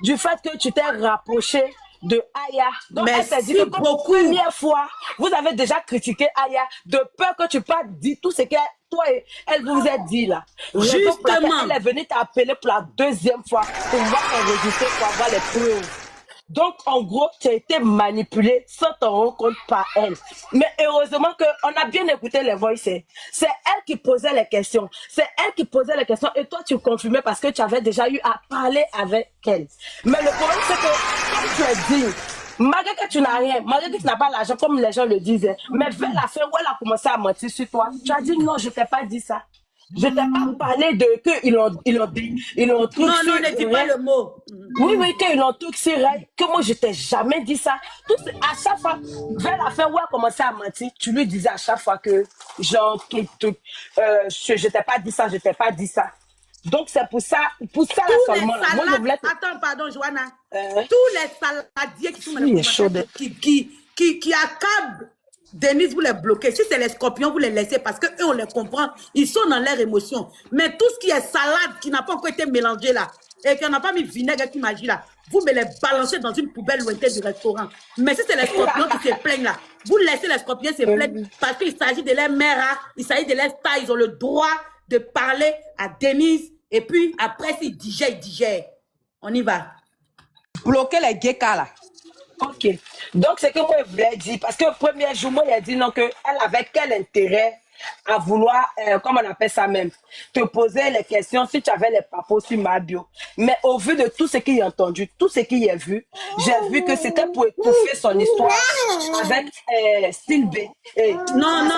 du fait que tu t'es rapproché de Aya. Donc elle s'est dit que comme première fois, vous avez déjà critiqué Aya de peur que tu pas dit tout ce que toi et elle vous a dit là. Justement. Elle est venue t'appeler pour la deuxième fois pour voir enregistrer, pour avoir les preuves. Donc, en gros, tu as été manipulé sans t'en rendre compte par elle. Mais heureusement qu'on a bien écouté les voices. C'est elle qui posait les questions. C'est elle qui posait les questions et toi, tu confirmais parce que tu avais déjà eu à parler avec elle. Mais le problème, c'est que, comme tu as dit, malgré que tu n'as rien, malgré que tu n'as pas l'argent, comme les gens le disaient, mais vers la fin où elle a commencé à mentir sur toi, tu as dit non, je ne t'ai pas dit ça. Je t'ai pas parlé de qu'ils ont truc Non, sur ne dis pas le mot. Oui, qu'ils ont truc sur elle, que moi je t'ai jamais dit ça. À chaque fois, vers la fin où elle commençait à mentir, tu lui disais à chaque fois que genre je t'ai pas dit ça, je t'ai pas dit ça. Donc c'est pour ça là seulement là. Moi je voulais Attends, pardon, Johanna. Tous les saladiers qui sont dans les commentaires, qui accablent Denise, vous les bloquez. Si c'est les scorpions, vous les laissez parce que eux, on les comprend. Ils sont dans leurs émotions. Mais tout ce qui est salade, qui n'a pas encore été mélangé là, et qu'on n'a pas mis vinaigre qui magie là, vous me les balancez dans une poubelle lointaine du restaurant. Mais si c'est les scorpions qui se plaignent là, vous laissez les scorpions se plaindre parce qu'il s'agit de leur mère, hein, il s'agit de leur star, ils ont le droit de parler à Denise. Et puis, après, s'ils digèrent, ils digèrent. On y va. Bloquer les gekas là. Ok. Donc, c'est que moi, je voulais dire, parce que le premier jour, moi, il a dit non, qu'elle avait quel intérêt à vouloir, comment on appelle ça même, te poser les questions si tu avais les papos sur ma bio. Mais au vu de tout ce qu'il a entendu, tout ce qu'il a vu, j'ai vu que c'était pour étouffer son histoire avec Sylvie. Non,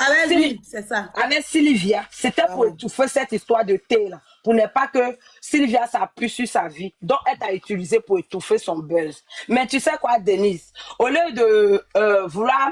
avec lui, c'est ça. Avec Sylvia, c'était pour étouffer cette histoire de thé là. Pour ne pas que Sylvia s'appuie sur sa vie. Donc, elle t'a utilisé pour étouffer son buzz. Mais tu sais quoi, Denise? Au lieu de vouloir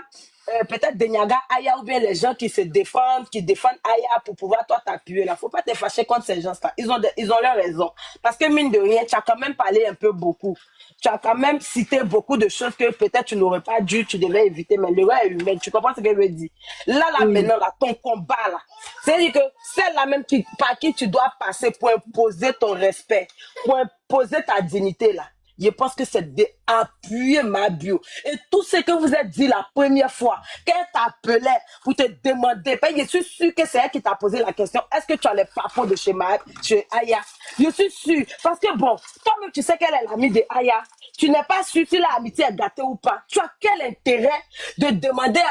peut-être Denyaga, Aya, ou bien les gens qui se défendent, qui défendent Aya pour pouvoir toi t'appuyer là. Faut pas te fâcher contre ces gens-là. Ils ont leur raison. Parce que mine de rien, tu as quand même parlé un peu beaucoup. Tu as quand même cité beaucoup de choses que peut-être tu n'aurais pas dû, tu devais éviter, mais le gars est humain. Tu comprends ce que je veux dire? Là, maintenant, là, ton combat, là, c'est-à-dire que celle-là même par qui tu dois passer pour imposer ton respect, pour imposer ta dignité, là. Je pense que c'est d'appuyer ma bio. Et tout ce que vous avez dit la première fois, qu'elle t'appelait pour te demander, je suis sûr que c'est elle qui t'a posé la question, est-ce que tu as les papas de chez Aya? Je suis sûr. Parce que bon, toi-même, tu sais qu'elle est l'amie de Aya. Tu n'es pas sûr si l'amitié est gâtée ou pas. Tu as quel intérêt de demander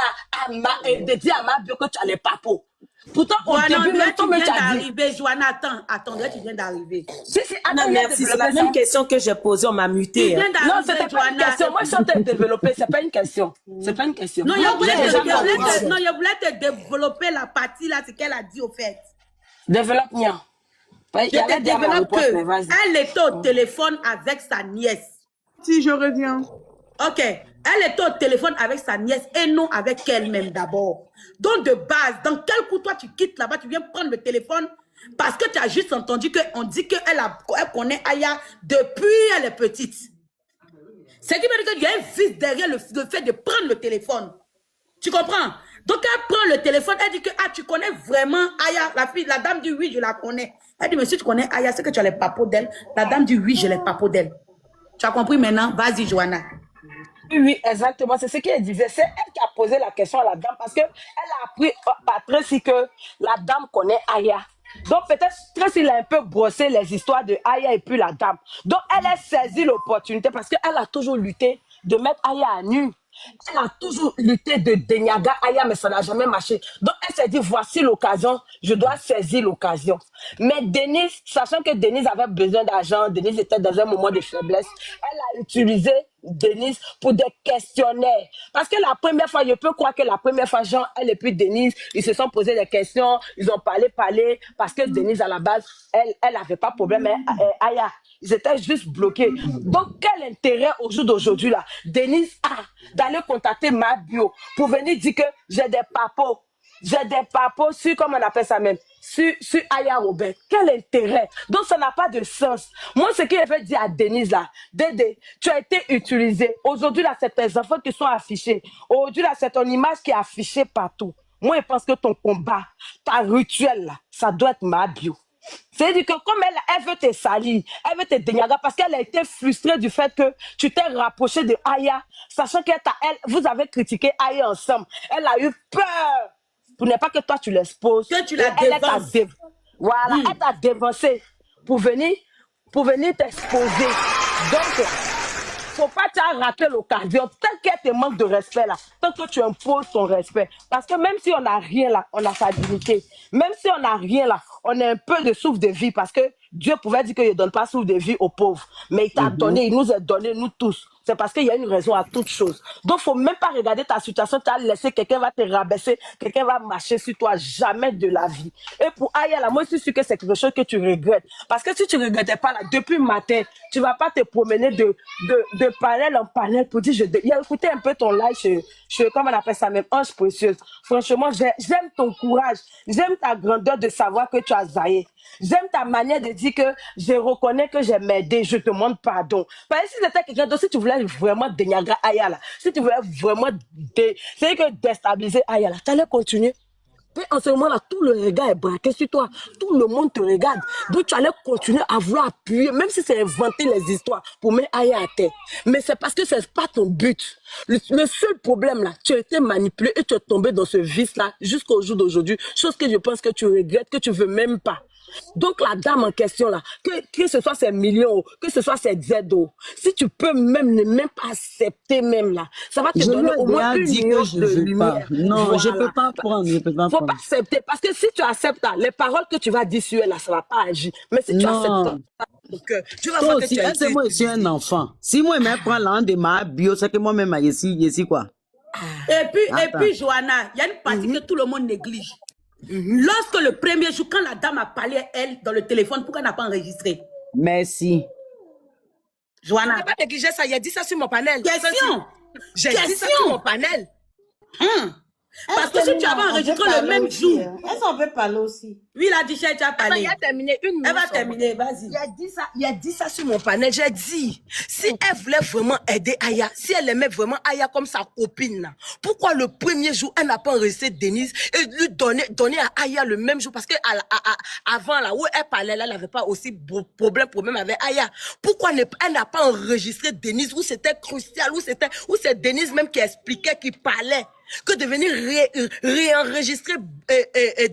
de dire à ma bio que tu as les papas? Pourtant, au début, même toi, tu viens d'arriver, Joanna, attends, tu viens d'arriver. Non, merci, c'est la même question que j'ai posée, on m'a muté. Non, c'était pas une question. Moi, je suis en train de développer, c'est pas une question. C'est pas une question. Non, je voulais te développer la partie là, ce qu'elle a dit au fait. Développe, Nia. Je te développe qu'elle était au téléphone avec sa nièce. Si je reviens. Ok. Elle était au téléphone avec sa nièce et non avec elle-même d'abord. Donc de base, dans quel coup toi tu quittes là-bas, tu viens prendre le téléphone parce que tu as juste entendu qu'on dit qu'elle connaît Aya depuis elle est petite. Ce qui veut dire qu'il y a un vice derrière le fait de prendre le téléphone. Tu comprends? Donc elle prend le téléphone, elle dit que tu connais vraiment Aya, la fille, la dame dit oui, je la connais. Elle dit, mais si tu connais Aya, c'est que tu as les papeaux d'elle. La dame dit oui, j'ai les papeaux d'elle. Tu as compris maintenant? Vas-y, Joanna. Oui, exactement. C'est ce qu'elle disait. C'est elle qui a posé la question à la dame parce qu'elle a appris par Tracy que la dame connaît Aya. Donc peut-être Tracy il a un peu brossé les histoires de Aya et puis la dame. Donc elle a saisi l'opportunité parce qu'elle a toujours lutté de mettre Aya à nu. Elle a toujours lutté de Denyaga Aya, mais ça n'a jamais marché. Donc elle s'est dit, voici l'occasion, je dois saisir l'occasion. Mais Denise, sachant que Denise avait besoin d'argent, Denise était dans un moment de faiblesse, elle a utilisé Denise pour des questionnaires. Parce que la première fois, je peux croire que la première fois, Jean, elle et puis Denise, ils se sont posés des questions, ils ont parlé, parce que Denise, à la base, elle n'avait pas de problème, mais Aya, ils étaient juste bloqués. Donc, quel intérêt au jour d'aujourd'hui, là, Denise a d'aller contacter ma bio pour venir dire que j'ai des papos. J'ai des papos sur, comment on appelle ça même, sur Aya Robert. Quel intérêt? Donc, ça n'a pas de sens. Moi, ce que je vais dire à Denise, là, Dédé, tu as été utilisé. Aujourd'hui, là, c'est tes enfants qui sont affichés. Aujourd'hui, là, c'est ton image qui est affichée partout. Moi, je pense que ton combat, ta rituel, là, ça doit être ma bio. C'est-à-dire que comme elle veut te salir, elle veut te déniaga parce qu'elle a été frustrée du fait que tu t'es rapproché de Aya, sachant que vous avez critiqué Aya ensemble. Elle a eu peur pour ne pas que toi tu l'exposes. Que tu la dévances. Voilà, elle t'a dévancé pour venir t'exposer. Donc, faut pas t'as raté l'occasion. Tant qu'elle te manque de respect là, tant que tu imposes ton respect. Parce que même si on n'a rien là, on a sa dignité. Même si on n'a rien là, on a un peu de souffle de vie. Parce que Dieu pouvait dire qu'il ne donne pas souffle de vie aux pauvres. Mais il t'a donné, il nous a donné, nous tous. C'est parce qu'il y a une raison à toute chose. Donc, faut même pas regarder ta situation, tu as laissé, quelqu'un va te rabaisser, quelqu'un va marcher sur toi, jamais de la vie. Et pour Aya, là, moi, je suis sûr que c'est quelque chose que tu regrettes. Parce que si tu ne regrettais pas, là, depuis le matin, tu vas pas te promener de panel en panel pour dire, il a écouté un peu ton live comment on appelle ça même, Ange Précieuse. Franchement, j'aime ton courage, j'aime ta grandeur de savoir que tu as zaillé. J'aime ta manière de dire que je reconnais que j'ai m'aidé, je te demande pardon. Parce que si c'était quelqu'un d'autre, si tu voulais vraiment déniagrer Aya là, si tu voulais vraiment déstabiliser Aya là, tu allais continuer. Puis en ce moment-là, tout le regard est braqué sur toi. Tout le monde te regarde. Donc tu allais continuer à vouloir appuyer, même si c'est inventer les histoires pour mettre Aya à terre. Mais c'est parce que c'est pas ton but. Le seul problème là, tu as été manipulé et tu es tombé dans ce vice-là jusqu'au jour d'aujourd'hui. Chose que je pense que tu regrettes, que tu veux même pas. Donc la dame en question là, que ce soit ses millions, que ce soit ses ZO, si tu peux même pas accepter même là, ça va te donner au moins une nuance de lumière. Non, voilà. je peux pas prendre, Faut pas accepter, parce que si tu acceptes là, les paroles que tu vas dire sur elle là, ça va pas agir. Mais si tu acceptes tu vas voir que tu as moi, je suis un enfant. Si moi, je prends l'un de ma bio, c'est que moi-même, je suis quoi. Et puis, Joanna, il y a une partie que tout le monde néglige. Lorsque le premier jour, quand la dame a parlé à elle dans le téléphone, pourquoi elle n'a pas enregistré? Merci. Joanna. Je n'ai pas négligé ça, il a dit ça sur mon panel. Question. J'ai dit ça sur mon panel. Parce que si tu avais enregistré le même jour. Est-ce qu'on peut parler aussi? Oui, la dit, tu as parlé. Elle a terminé une minute. Elle va terminer, vas-y. Il a dit ça sur mon panel. J'ai dit, si elle voulait vraiment aider Aya, si elle aimait vraiment Aya comme sa copine, là, pourquoi le premier jour, elle n'a pas enregistré Denise et lui donner à Aya le même jour? Parce que avant, là, où elle parlait, là, elle n'avait pas aussi problème avec Aya. Pourquoi elle n'a pas enregistré Denise, où c'était crucial, où c'est Denise même qui expliquait, qui parlait? Que de venir réenregistrer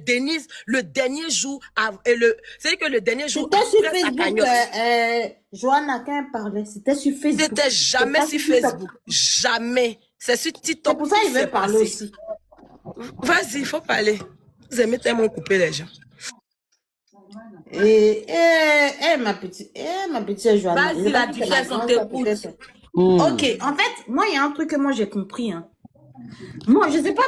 Denise le dernier jour. C'est que le dernier jour. C'était sur Facebook. Joanna, quand elle parlait, c'était sur Facebook. C'était jamais sur Facebook. Jamais. C'est sur TikTok. C'est pour ça qu'il veut parler aussi. Vas-y, il faut parler. Vous aimez tellement couper les gens. Ma petite Joanna. Vas-y, la duchesse, on t'écoute. Ok, en fait, moi, il y a un truc que moi j'ai compris. Hein. Moi, je sais pas